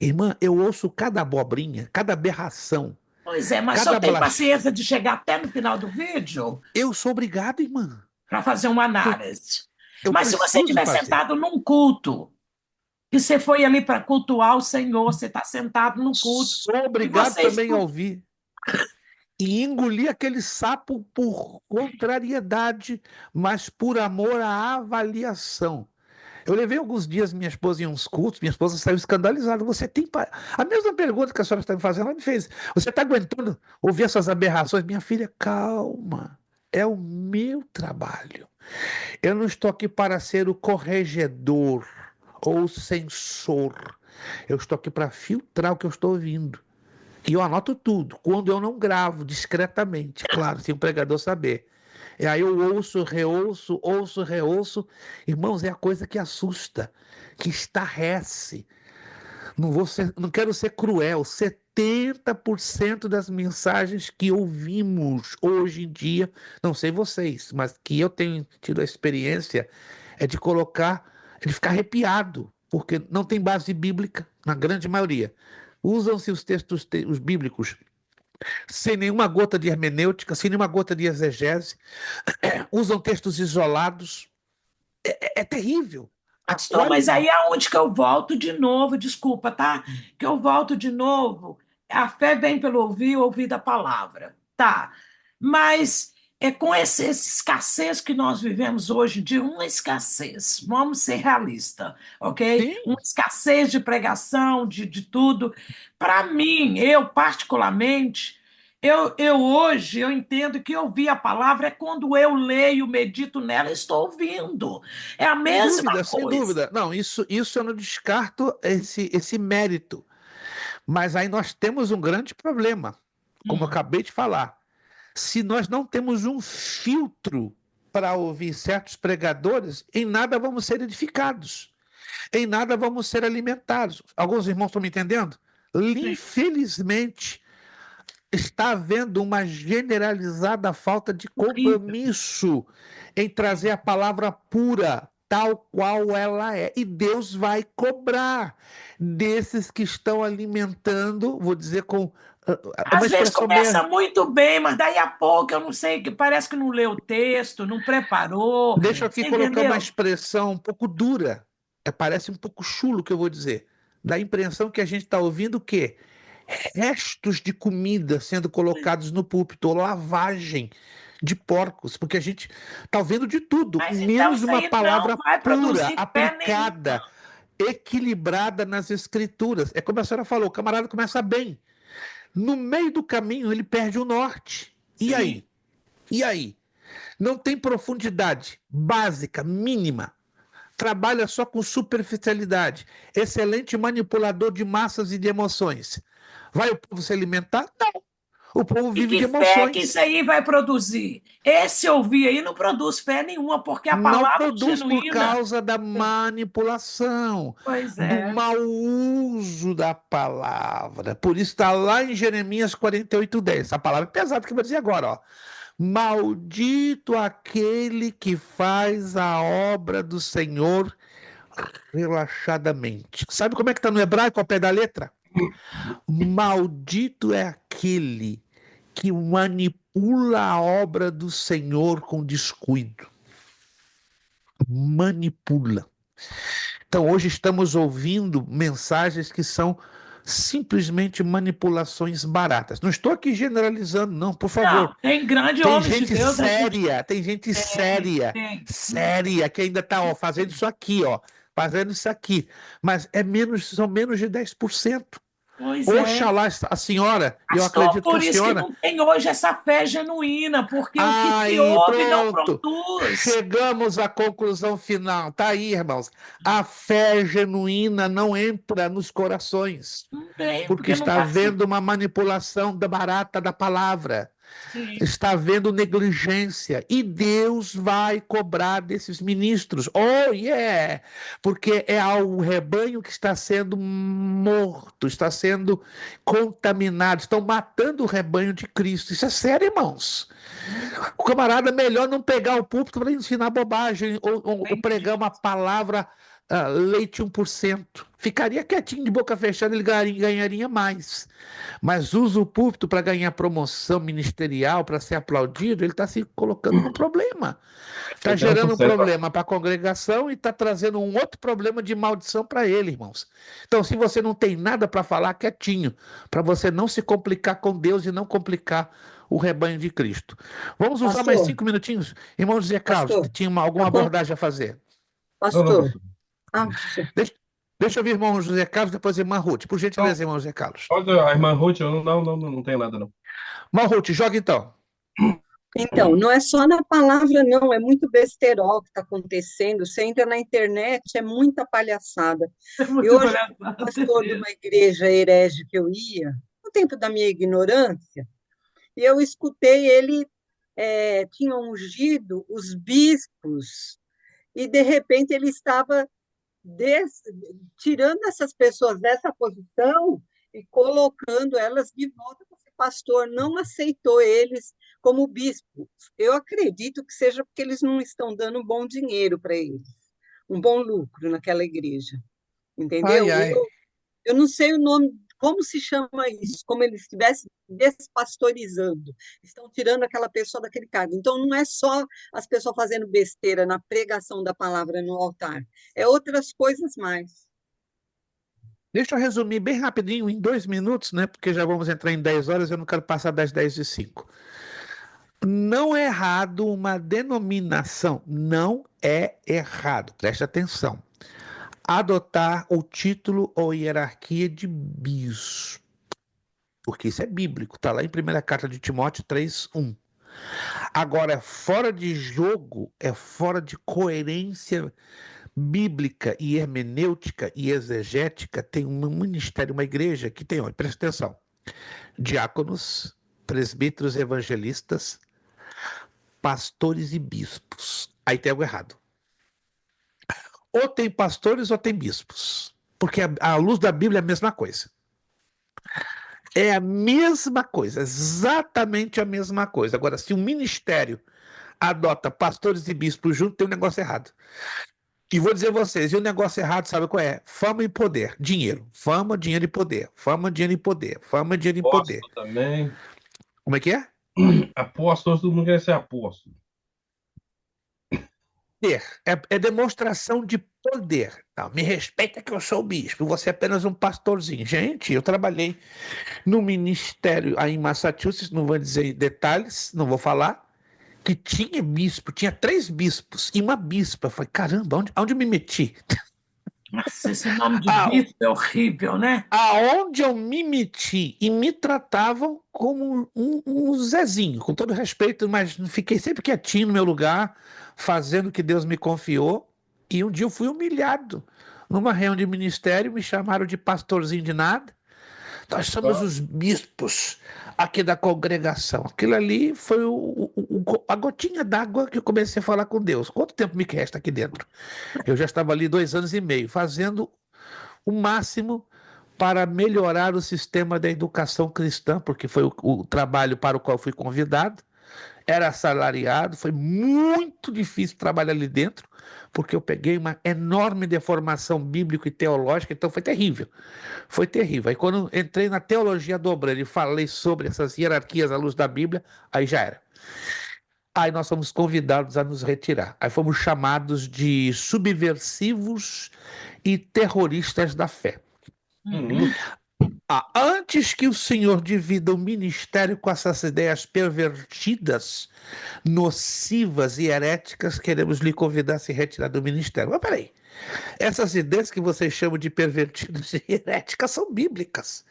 Irmã, eu ouço cada abobrinha, cada aberração, Pois é, mas só cada tem blasfêmia. paciência de chegar até no final do vídeo Eu sou obrigado, irmã. para fazer uma Eu, análise. eu Mas se você preciso estiver fazer. sentado num culto, que você foi ali para cultuar o Senhor, você está sentado no culto, Sou e obrigado você também a escuta. ouvir e engolir aquele sapo por contrariedade, mas por amor à avaliação. Eu levei alguns dias minha esposa em uns cultos, minha esposa saiu escandalizada. Você tem. A mesma pergunta que a senhora está me fazendo, ela me fez. Você está aguentando ouvir essas aberrações? Minha filha, calma. É o meu trabalho. Eu não estou aqui para ser o corregedor ou o censor. Eu estou aqui para filtrar o que eu estou ouvindo. E eu anoto tudo. Quando eu não gravo, discretamente, claro, sem o pregador saber. E aí eu ouço, reouço. Irmãos, é a coisa que assusta, que estarrece. Não quero ser cruel. 70% das mensagens que ouvimos hoje em dia, não sei vocês, mas que eu tenho tido a experiência, é de ficar arrepiado, porque não tem base bíblica, na grande maioria. Usam-se os textos os bíblicos sem nenhuma gota de hermenêutica, sem nenhuma gota de exegese, usam textos isolados. É terrível. Pastor, mas aí é aonde que eu volto de novo, desculpa, tá? Que eu volto de novo. A fé vem pelo ouvir, ouvir da palavra, tá? Mas é com essa escassez que nós vivemos hoje, de uma escassez, vamos ser realistas, ok? Sim. Uma escassez de pregação, de tudo. Para mim, eu particularmente, hoje eu entendo que ouvir a palavra é quando eu leio, medito nela, estou ouvindo. É a mesma Sem coisa. dúvida. Não, isso eu não descarto esse mérito. Mas aí nós temos um grande problema, como eu acabei de falar. Se nós não temos um filtro para ouvir certos pregadores, em nada vamos ser edificados, em nada vamos ser alimentados. Alguns irmãos estão me entendendo? Infelizmente, está havendo uma generalizada falta de compromisso em trazer a palavra pura, tal qual ela é. E Deus vai cobrar desses que estão alimentando, vou dizer com uma Às vezes expressão começa meio... muito bem, mas daí a pouco, eu não sei, que parece que não leu o texto, não preparou. Deixa eu aqui Você colocar entendeu? uma expressão um pouco dura. Parece um pouco chulo o que eu vou dizer. Dá a impressão que a gente está ouvindo o quê? Restos de comida sendo colocados no púlpito, ou lavagem de porcos, porque a gente está ouvindo de tudo, Mas então menos isso uma aí palavra não vai pura, produzir fé aplicada, equilibrada nas escrituras. É como a senhora falou, o camarada começa bem. No meio do caminho ele perde o norte. E Sim. aí? E aí? Não tem profundidade básica, mínima. Trabalha só com superficialidade. Excelente manipulador de massas e de emoções. Vai o povo se alimentar? Não. O povo E vive de que fé que emoções. isso aí vai produzir? Esse ouvir aí não produz fé nenhuma, porque a Não palavra produz por genuína. causa da manipulação, Pois do é. mau uso da palavra. Por isso está lá em Jeremias 48:10. Essa palavra é pesada que eu vou dizer agora, ó. Maldito aquele que faz a obra do Senhor relaxadamente. Sabe como é que está no hebraico ao pé da letra? Maldito é aquele que manipula a obra do Senhor com descuido. Manipula. Então, hoje estamos ouvindo mensagens que são simplesmente manipulações baratas. Não estou aqui generalizando, não, por favor. Não, tem grande Tem homens de gente Deus aqui. séria, tem gente séria, Tem. séria, que ainda está fazendo isso aqui, fazendo isso aqui. Mas são menos de 10%. Pois é. Oxalá a senhora, e eu Pastor, acredito que por a isso senhora... que não tem hoje essa fé genuína, porque o que se Aí, ouve não pronto. produz. Chegamos à conclusão final. Tá aí, irmãos. A fé genuína não entra nos corações, Não tem, porque não está tá havendo uma manipulação barata da palavra. Sim. Está havendo negligência e Deus vai cobrar desses ministros. Oh, yeah! Porque é o rebanho que está sendo morto, está sendo contaminado, estão matando o rebanho de Cristo. Isso é sério, irmãos. O camarada, melhor não pegar o púlpito para ensinar bobagem ou pregar uma palavra leite 1%. Ficaria quietinho de boca fechada, ele ganharia mais. Mas usa o púlpito para ganhar promoção ministerial, para ser aplaudido, ele está se colocando num problema. Está gerando um problema para a congregação e está trazendo um outro problema de maldição para ele, irmãos. Então, se você não tem nada para falar, quietinho, para você não se complicar com Deus e não complicar o rebanho de Cristo. Vamos usar mais 5 minutinhos? Irmão José Carlos, tinha alguma abordagem a fazer? Pastor. Deixa eu ver irmão José Carlos, depois a irmã Ruth. Por gentileza, irmão José Carlos. Olha, a irmã Ruth, eu não tenho nada, não. Irmã Ruth, joga então. Então, não é só na palavra, não, é muito besterol que está acontecendo. Você entra na internet, é muita palhaçada. E hoje, o pastor de uma igreja herege que eu ia, no tempo da minha ignorância, e eu escutei ele, tinha ungido os bispos, e de repente ele estava tirando essas pessoas dessa posição e colocando elas de volta, porque o pastor não aceitou eles como bispos. Eu acredito que seja porque eles não estão dando um bom dinheiro para eles, um bom lucro naquela igreja, entendeu? Ai. Eu não sei o nome, como se chama isso, como eles estivessem despastorizando, estão tirando aquela pessoa daquele cargo. Então, não é só as pessoas fazendo besteira na pregação da palavra no altar, é outras coisas mais. Deixa eu resumir bem rapidinho, em 2 minutos, né? Porque já vamos entrar em 10 horas, eu não quero passar das 10:05. Não é errado uma denominação, não é errado, preste atenção, adotar o título ou hierarquia de bispo, porque isso é bíblico, está lá em 1ª Carta de Timóteo 3:1. Agora, é fora de jogo, é fora de coerência bíblica e hermenêutica e exegética. Tem um ministério, uma igreja que tem, presta atenção, diáconos, presbíteros, evangelistas, pastores e bispos. Aí tem algo errado. Ou tem pastores ou tem bispos, porque à luz da Bíblia é a mesma coisa. É a mesma coisa, exatamente a mesma coisa. Agora, se um ministério adota pastores e bispos juntos, tem um negócio errado. E vou dizer a vocês, e o negócio errado, sabe qual é? Fama e poder, dinheiro. Fama, dinheiro e poder. Fama, dinheiro e poder. Fama, dinheiro e poder. Também. Como é que é? Apóstolo, todo mundo quer ser apóstolo. É demonstração de poder. Não, me respeita que eu sou bispo, você é apenas um pastorzinho. Gente, eu trabalhei no ministério aí em Massachusetts, não vou dizer detalhes, não vou falar, que tinha bispo, tinha 3 bispos e uma bispa. Eu falei, caramba, onde eu me meti? Nossa, esse nome de bispo é horrível, né? Aonde eu me meti e me tratavam como um Zezinho, com todo respeito, mas fiquei sempre quietinho no meu lugar, fazendo o que Deus me confiou, e um dia eu fui humilhado. Numa reunião de ministério, me chamaram de pastorzinho de nada. Nós somos os bispos aqui da congregação. Aquilo ali foi a gotinha d'água que eu comecei a falar com Deus. Quanto tempo me resta aqui dentro? Eu já estava ali 2 anos e meio, fazendo o máximo para melhorar o sistema da educação cristã, porque foi o trabalho para o qual fui convidado. era assalariado, foi muito difícil trabalhar ali dentro, porque eu peguei uma enorme deformação bíblica e teológica, então foi terrível. Foi terrível. Aí quando eu entrei na teologia do obreiro e falei sobre essas hierarquias à luz da Bíblia, aí já era. Aí nós fomos convidados a nos retirar. Aí fomos chamados de subversivos e terroristas da fé. Uhum. Antes que o senhor divida o ministério com essas ideias pervertidas, nocivas e heréticas, queremos lhe convidar a se retirar do ministério. Mas peraí, essas ideias que vocês chamam de pervertidas e heréticas são bíblicas.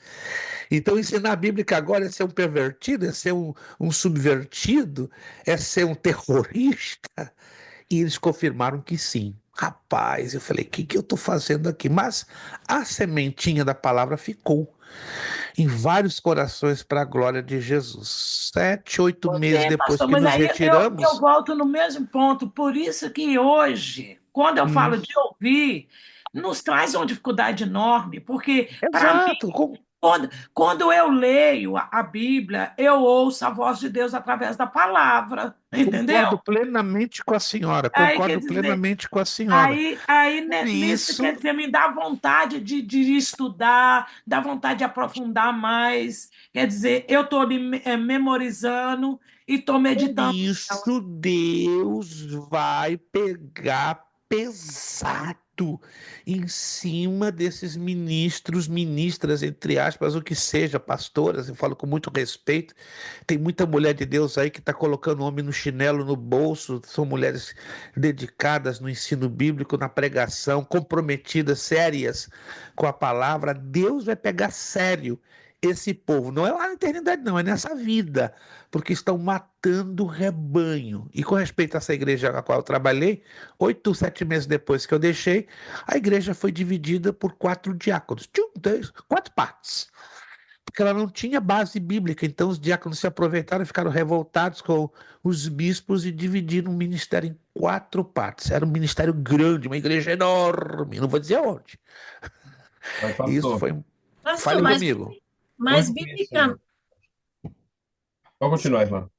Então, ensinar a Bíblia agora é ser um pervertido, é ser um subvertido, é ser um terrorista. E eles confirmaram que sim. Rapaz, eu falei, o que eu estou fazendo aqui? Mas a sementinha da palavra ficou em vários corações para a glória de Jesus. 7, 8 meses Sim, depois pastor, que mas nos aí eu retiramos. volto no mesmo ponto. Por isso que hoje, quando eu Hum, falo de ouvir, nos traz uma dificuldade enorme, porque para mim, exato. quando eu leio a Bíblia, eu ouço a voz de Deus através da palavra, entendeu? Concordo plenamente com a senhora. Aí quer Concordo dizer, plenamente com a senhora. aí nisso, Isso, quer dizer, me dá vontade de estudar, dá vontade de aprofundar mais. Quer dizer, eu estou memorizando e estou por meditando nela. isso Deus vai pegar pesado em cima desses ministros, ministras, entre aspas, o que seja, pastoras, eu falo com muito respeito. Tem muita mulher de Deus aí que está colocando o homem no chinelo, no bolso, são mulheres dedicadas no ensino bíblico, na pregação, comprometidas, sérias com a palavra. Deus vai pegar sério esse povo, não é lá na eternidade, não, é nessa vida, porque estão matando o rebanho. E com respeito a essa igreja a qual eu trabalhei, 8, 7 meses depois que eu deixei, a igreja foi dividida por 4 diáconos, 4 partes, porque ela não tinha base bíblica. Então os diáconos se aproveitaram e ficaram revoltados com os bispos e dividiram o ministério em 4 partes. Era um ministério grande, uma igreja enorme, não vou dizer onde. Mas, Isso pastor, foi. Pastor, Fale comigo. mas onde foi isso? Pode continuar, irmã.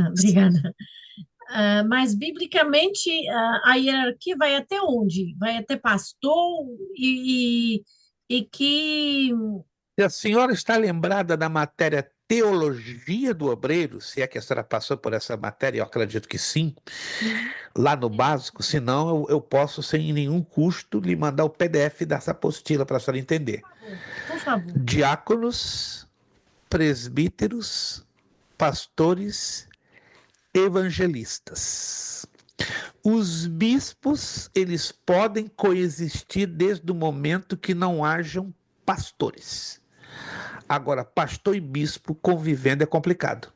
obrigada. Mas biblicamente a hierarquia vai até onde? Vai até pastor e que. Se a senhora está lembrada da matéria Teologia do Obreiro, se é que a senhora passou por essa matéria, eu acredito que sim, lá no básico, senão eu posso, sem nenhum custo, lhe mandar o PDF dessa apostila para a senhora entender. Por favor. Diáconos, presbíteros, pastores, evangelistas. Os bispos, eles podem coexistir desde o momento que não hajam pastores. Agora, pastor e bispo convivendo é complicado,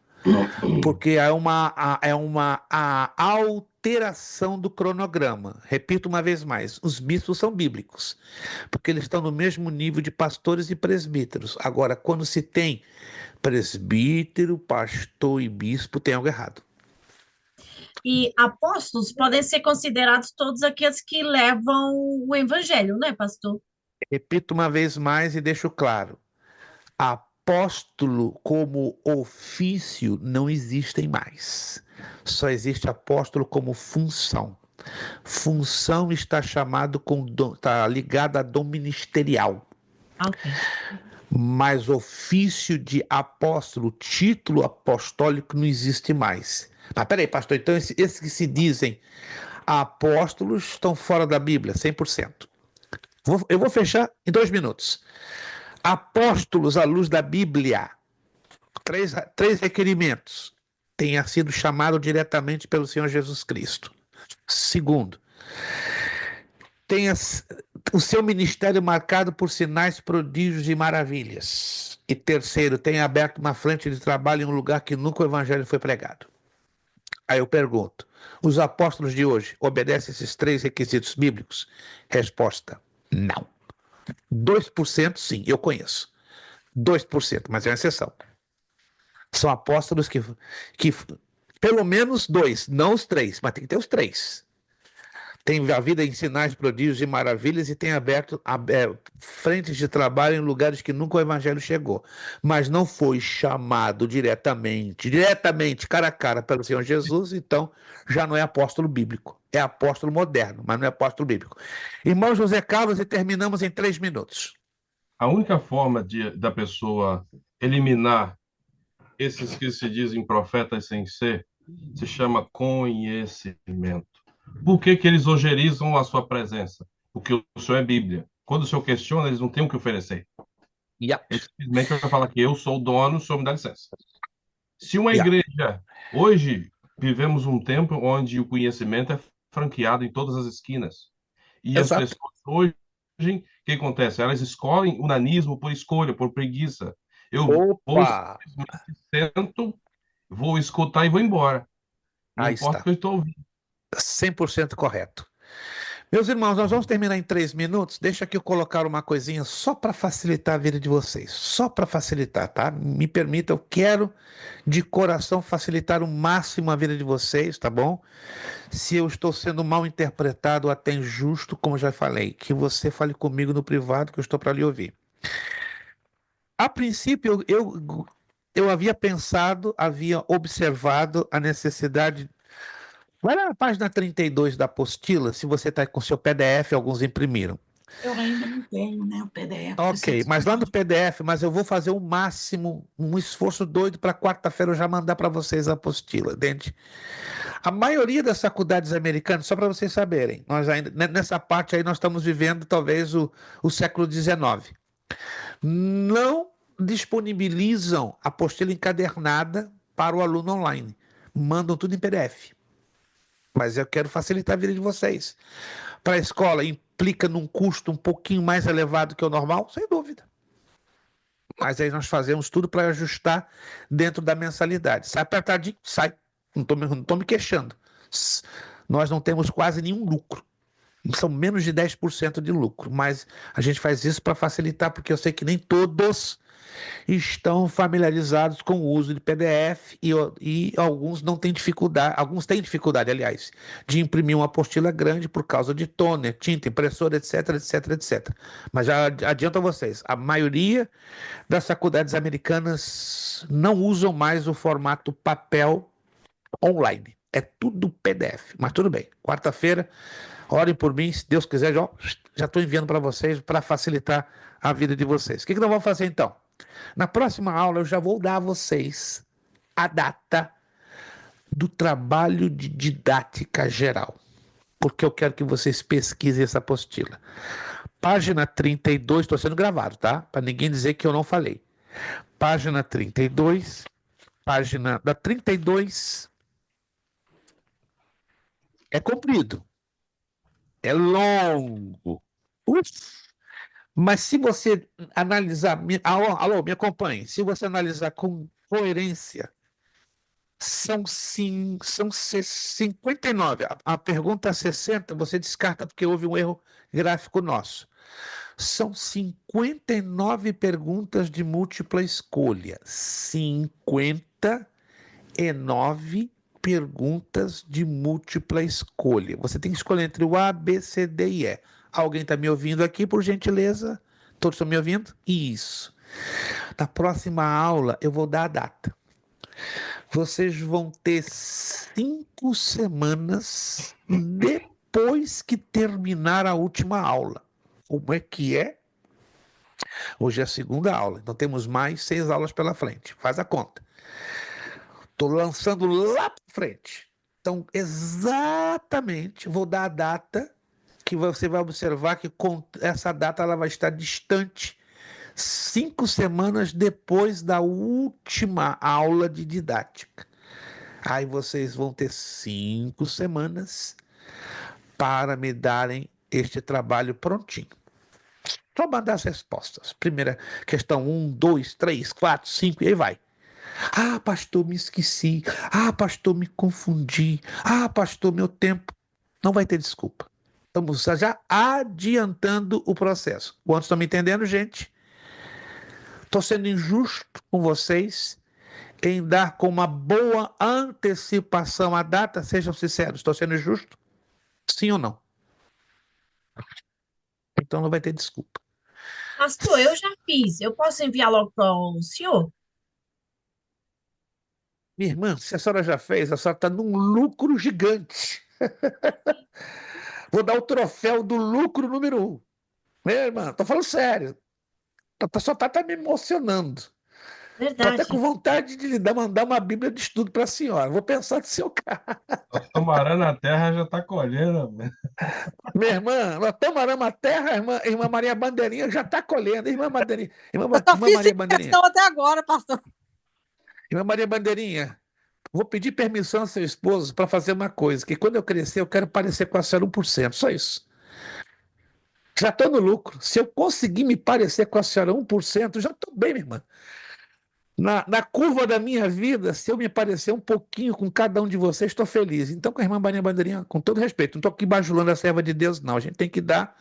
porque é uma alteração do cronograma. Repito uma vez mais, os bispos são bíblicos, porque eles estão no mesmo nível de pastores e presbíteros. Agora, quando se tem presbítero, pastor e bispo, tem algo errado. E apóstolos podem ser considerados todos aqueles que levam o evangelho, né, pastor? Repito uma vez mais e deixo claro: apóstolo como ofício não existem mais. Só existe apóstolo como função. Função está está ligada a dom ministerial. Ok. Mas ofício de apóstolo, título apostólico não existe mais. Mas peraí, pastor, então esses que se dizem apóstolos estão fora da Bíblia, 100%. Eu vou fechar em 2 minutos. Apóstolos à luz da Bíblia, três requerimentos: tenha sido chamado diretamente pelo Senhor Jesus Cristo. Segundo, tenha o seu ministério marcado por sinais, prodígios e maravilhas. E terceiro, tenha aberto uma frente de trabalho em um lugar que nunca o evangelho foi pregado. Aí eu pergunto: os apóstolos de hoje obedecem esses 3 requisitos bíblicos? Resposta: não. 2% sim, eu conheço. 2%, mas é uma exceção. São apóstolos que pelo menos 2, não os 3, mas tem que ter os 3. tem a vida em sinais, prodígios e maravilhas e tem aberto frentes de trabalho em lugares que nunca o evangelho chegou. Mas não foi chamado diretamente, cara a cara pelo Senhor Jesus, então já não é apóstolo bíblico. É apóstolo moderno, mas não é apóstolo bíblico. Irmão José Carlos, e terminamos em 3 minutos. A única forma da pessoa eliminar esses que se dizem profetas sem ser, se chama conhecimento. Por que que eles ogerizam a sua presença? Porque o Senhor é Bíblia. Quando o Senhor questiona, eles não têm o que oferecer. Yeah. Ele simplesmente vai falar que eu sou o dono, o Senhor me dá licença. Se uma Yeah. igreja... Hoje, vivemos um tempo onde o conhecimento é franqueado em todas as esquinas. E as Exato. pessoas hoje, o que acontece? Elas escolhem o nanismo por escolha, por preguiça. Eu vou Opa! sento, vou escutar e vou embora. Não Aí importa está. o que eu estou ouvindo. 100% correto. Meus irmãos, nós vamos terminar em 3 minutos. Deixa aqui eu colocar uma coisinha só para facilitar a vida de vocês. Só para facilitar, tá? Me permita, eu quero de coração facilitar o máximo a vida de vocês, tá bom? Se eu estou sendo mal interpretado ou até injusto, como já falei, que você fale comigo no privado, que eu estou para lhe ouvir. A princípio, eu havia pensado, havia observado a necessidade. Vai lá na página 32 da apostila, se você está com seu PDF, alguns imprimiram. Eu ainda não tenho, né, o PDF. Ok, mas lá no PDF, mas eu vou fazer o máximo, um esforço doido para quarta-feira eu já mandar para vocês a apostila, entende? A maioria das faculdades americanas, só para vocês saberem, nós ainda, nessa parte aí nós estamos vivendo talvez o século XIX. Não disponibilizam apostila encadernada para o aluno online. Mandam tudo em PDF. Mas eu quero facilitar a vida de vocês. Para a escola, implica num custo um pouquinho mais elevado que o normal? Sem dúvida. Mas aí nós fazemos tudo para ajustar dentro da mensalidade. Sai apertadinho? Sai. Não estou me queixando. Nós não temos quase nenhum lucro. São menos de 10% de lucro. Mas a gente faz isso para facilitar, porque eu sei que nem todos estão familiarizados com o uso de PDF e alguns não têm dificuldade, alguns têm dificuldade, aliás, de imprimir uma apostila grande por causa de toner, tinta, impressora, etc, etc, etc. Mas já adianto a vocês, a maioria das faculdades americanas não usam mais o formato papel online. É tudo PDF, mas tudo bem. Quarta-feira, orem por mim, se Deus quiser, já estou enviando para vocês para facilitar a vida de vocês. O que nós vamos fazer então? Na próxima aula eu já vou dar a vocês a data do trabalho de didática geral, porque eu quero que vocês pesquisem essa apostila. Página 32, estou sendo gravado, tá? Para ninguém dizer que eu não falei. Página 32, página da 32 é comprido, é longo. Mas se você analisar, alô, me acompanhe, se você analisar com coerência, são 59. A pergunta 60 você descarta porque houve um erro gráfico nosso. São 59 perguntas de múltipla escolha. 59 perguntas de múltipla escolha. Você tem que escolher entre o A, B, C, D e E. Alguém está me ouvindo aqui, por gentileza? Todos estão me ouvindo? Isso. Na próxima aula, eu vou dar a data. Vocês vão ter 5 semanas depois que terminar a última aula. Como é que é? Hoje é a segunda aula, então temos mais 6 aulas pela frente. Faz a conta. Estou lançando lá para frente. Então, exatamente, vou dar a data que você vai observar que com essa data ela vai estar distante 5 semanas depois da última aula de didática. Aí vocês vão ter 5 semanas para me darem este trabalho prontinho. Só mandar as respostas. Primeira questão, 1, 2, 3, 4, 5 e aí vai. Ah, pastor, me esqueci. Ah, pastor, me confundi. Ah, pastor, meu tempo. Não vai ter desculpa. Estamos já adiantando o processo. Quantos estão me entendendo, gente? Estou sendo injusto com vocês em dar com uma boa antecipação a data? Sejam sinceros, estou sendo injusto? Sim ou não? Então não vai ter desculpa. Pastor, eu já fiz. Eu posso enviar logo para o senhor? Minha irmã, se a senhora já fez, a senhora está num lucro gigante. Vou dar o troféu do lucro número 1. Minha irmã, tô falando sério. Só tá me emocionando. Tô até com Verdade. vontade de mandar uma Bíblia de estudo para a senhora. Vou pensar no seu caso. Nós estamos arando a terra, já está colhendo. Minha irmã, nós estamos arando a terra, irmã Maria Bandeirinha já está colhendo. Irmã Bandeirinha, Eu só irmã fiz Maria 5 Bandeirinha, questões até agora, pastor. irmã Maria Bandeirinha, vou pedir permissão ao seu esposo para fazer uma coisa, que quando eu crescer eu quero parecer com a senhora 1%, só isso. Já estou no lucro. Se eu conseguir me parecer com a senhora 1%, já estou bem, minha irmã. Na curva da minha vida, se eu me parecer um pouquinho com cada um de vocês, estou feliz. Então, com a irmã Maria Bandeirinha, com todo respeito, não estou aqui bajulando a serva de Deus, não. A gente tem que dar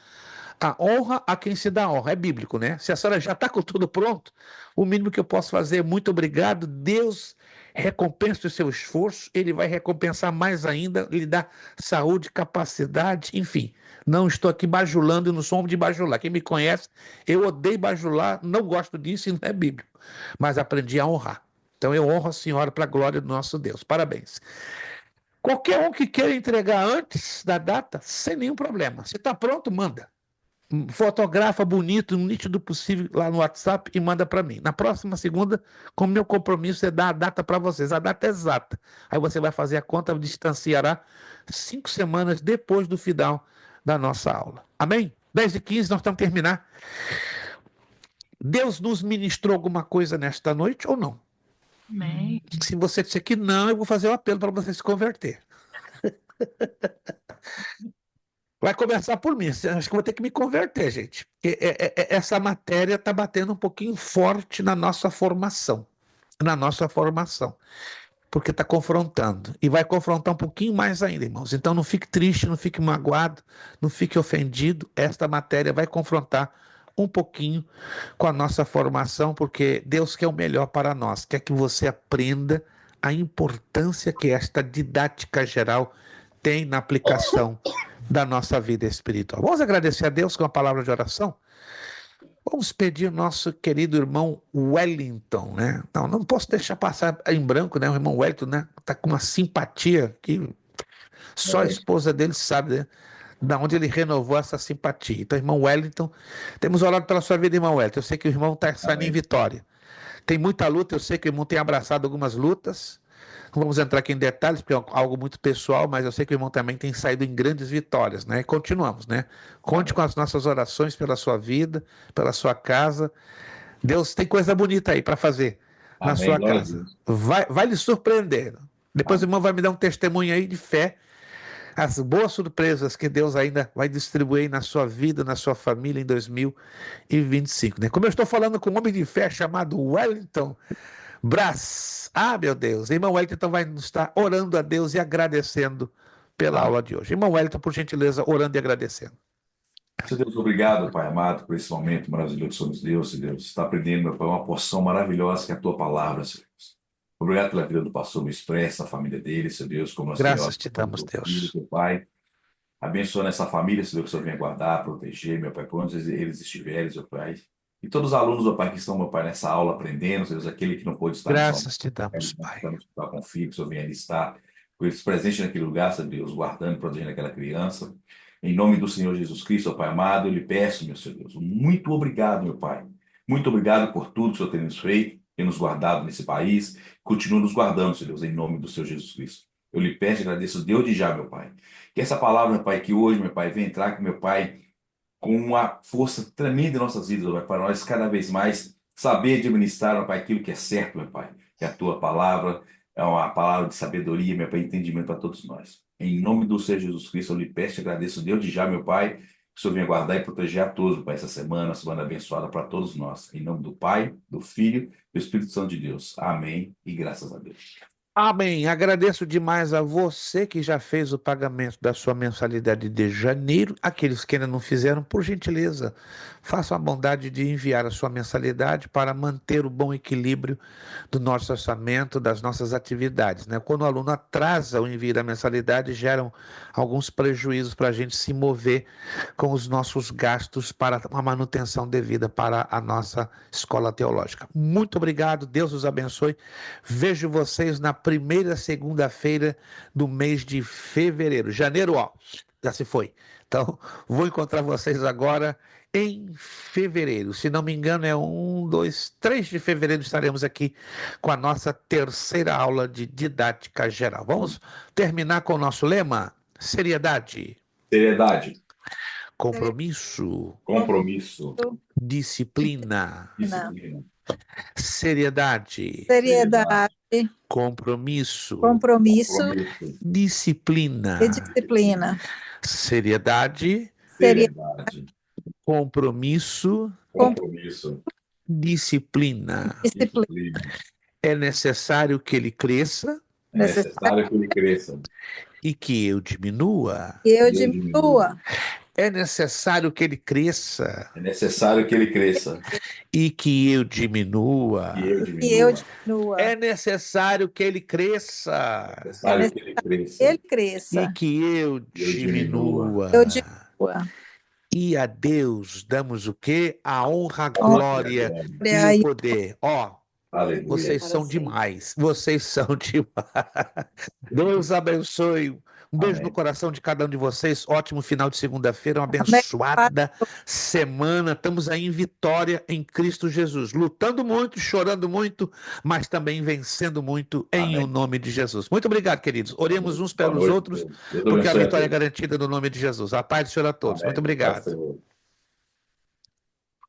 a honra a quem se dá honra. É bíblico, né? Se a senhora já está com tudo pronto, o mínimo que eu posso fazer é muito obrigado. Deus recompensa o seu esforço, ele vai recompensar mais ainda, lhe dá saúde, capacidade, enfim. Não estou aqui bajulando e não sou homem de bajular. Quem me conhece, eu odeio bajular, não gosto disso e não é bíblico. Mas aprendi a honrar. Então eu honro a senhora para a glória do nosso Deus. Parabéns. Qualquer um que queira entregar antes da data, sem nenhum problema. Se está pronto, manda. Fotografa bonito, no nítido possível lá no WhatsApp e manda para mim. Na próxima segunda, como meu compromisso é dar a data para vocês, a data é exata. Aí você vai fazer a conta, distanciará 5 semanas depois do final da nossa aula. Amém? 10h15, nós estamos terminar. Deus nos ministrou alguma coisa nesta noite ou não? Amém. Se você disser que não, eu vou fazer um apelo para você se converter. Vai começar por mim. Acho que vou ter que me converter, gente. Porque essa matéria está batendo um pouquinho forte na nossa formação. Na nossa formação. Porque está confrontando. E vai confrontar um pouquinho mais ainda, irmãos. Então não fique triste, não fique magoado, não fique ofendido. Esta matéria vai confrontar um pouquinho com a nossa formação, porque Deus quer o melhor para nós. Quer que você aprenda a importância que esta didática geral tem na aplicação da nossa vida espiritual. Vamos agradecer a Deus com a palavra de oração? Vamos pedir ao nosso querido irmão Wellington, né? Não posso deixar passar em branco, né? O irmão Wellington, né? Tá com uma simpatia que só a esposa dele sabe, né? Da onde ele renovou essa simpatia. Então, irmão Wellington, temos orado pela sua vida, irmão Wellington. Eu sei que o irmão está saindo em vitória. Tem muita luta, eu sei que o irmão tem abraçado algumas lutas. Não vamos entrar aqui em detalhes, porque é algo muito pessoal, mas eu sei que o irmão também tem saído em grandes vitórias, né? E continuamos, né? Conte com as nossas orações pela sua vida, pela sua casa. Deus tem coisa bonita aí para fazer na Amém. sua Glória a casa. Deus. Vai lhe surpreender. Depois o Amém. irmão vai me dar um testemunho aí de fé, as boas surpresas que Deus ainda vai distribuir na sua vida, na sua família em 2025, né? Como eu estou falando com um homem de fé chamado Wellington Brás. Ah, meu Deus. Irmão Wellington então vai estar orando a Deus e agradecendo pela Amém. aula de hoje. Irmão Wellington, por gentileza, orando e agradecendo. Seu Deus, obrigado, Pai amado, por esse momento maravilhoso que somos Deus, e Deus está aprendendo, meu Pai, uma porção maravilhosa que é a Tua palavra, Senhor Deus. Obrigado pela vida do pastor Luiz Presta, a família dele, Seu Deus, como nós Graças te temos damos, ouvido, Deus. meu Pai. Abençoa nessa família, Senhor, que o Senhor venha guardar, proteger, meu Pai, por onde eles estiverem, meu Pai. E todos os alunos, meu Pai, que estão, meu Pai, nessa aula aprendendo, Senhor Deus, aquele que não pôde estar nessa aula, Graças te damos, Pai. estamos com o filho, que o Senhor venha ali estar, com eles presentes naquele lugar, Senhor Deus, guardando e protegendo aquela criança. Em nome do Senhor Jesus Cristo, ó Pai amado, eu lhe peço, meu Senhor Deus, muito obrigado, meu Pai. Muito obrigado por tudo que o Senhor tem nos feito, tem nos guardado nesse país. Continua nos guardando, Senhor Deus, em nome do Senhor Jesus Cristo. Eu lhe peço e agradeço, Deus de já, meu Pai. Que essa palavra, meu Pai, que hoje, meu Pai, venha entrar com meu Pai com uma força tremenda em nossas vidas, meu Pai, para nós cada vez mais saber administrar, meu Pai, aquilo que é certo, meu Pai. Que a Tua palavra é uma palavra de sabedoria, meu Pai, entendimento para todos nós. Em nome do Senhor Jesus Cristo, eu lhe peço e agradeço, Deus de já, meu Pai, que o Senhor venha guardar e proteger a todos, meu Pai, essa semana, abençoada para todos nós. Em nome do Pai, do Filho e do Espírito Santo de Deus. Amém e graças a Deus. Amém. Agradeço demais a você que já fez o pagamento da sua mensalidade de janeiro. Aqueles que ainda não fizeram, por gentileza, façam a bondade de enviar a sua mensalidade para manter o bom equilíbrio do nosso orçamento, das nossas atividades, né? Quando o aluno atrasa o envio da mensalidade, geram alguns prejuízos para a gente se mover com os nossos gastos para uma manutenção devida para a nossa escola teológica. Muito obrigado, Deus os abençoe. Vejo vocês na primeira segunda-feira do mês de fevereiro. Janeiro, ó, já se foi. Então, vou encontrar vocês agora em fevereiro. Se não me engano, é 1, 2, 3 de fevereiro estaremos aqui com a nossa terceira aula de didática geral. Vamos terminar com o nosso lema? Seriedade, Seriedade, compromisso, compromisso, disciplina. disciplina, Seriedade, Seriedade, compromisso, compromisso compromisso, disciplina. e disciplina. Seriedade, seriedade, compromisso, compromisso, disciplina. disciplina. É necessário que ele cresça É necessário que ele cresça. e que eu diminua. Que eu Eu diminua. É necessário que ele cresça É necessário que ele cresça. e que eu diminua. E eu Que eu diminua. diminua. É necessário que ele cresça É necessário que ele cresça. Que ele e cresça. que eu diminua. diminua. Eu diminua. E a Deus damos o quê? A honra, a glória Glória e e o poder. Ó, Aleluia. vocês são sempre. demais. Vocês são demais. Deus abençoe. Um beijo Amém. no coração de cada um de vocês. Ótimo final de segunda-feira. Uma abençoada semana. Estamos aí em vitória em Cristo Jesus. Lutando muito, chorando muito, mas também vencendo muito em Amém. o nome de Jesus. Muito obrigado, queridos. Oremos uns Boa pelos noite, outros, Deus. Deus porque a abençoe vitória é todos. garantida no nome de Jesus. A paz do Senhor a todos. Amém. Muito obrigado. Paz do Senhor.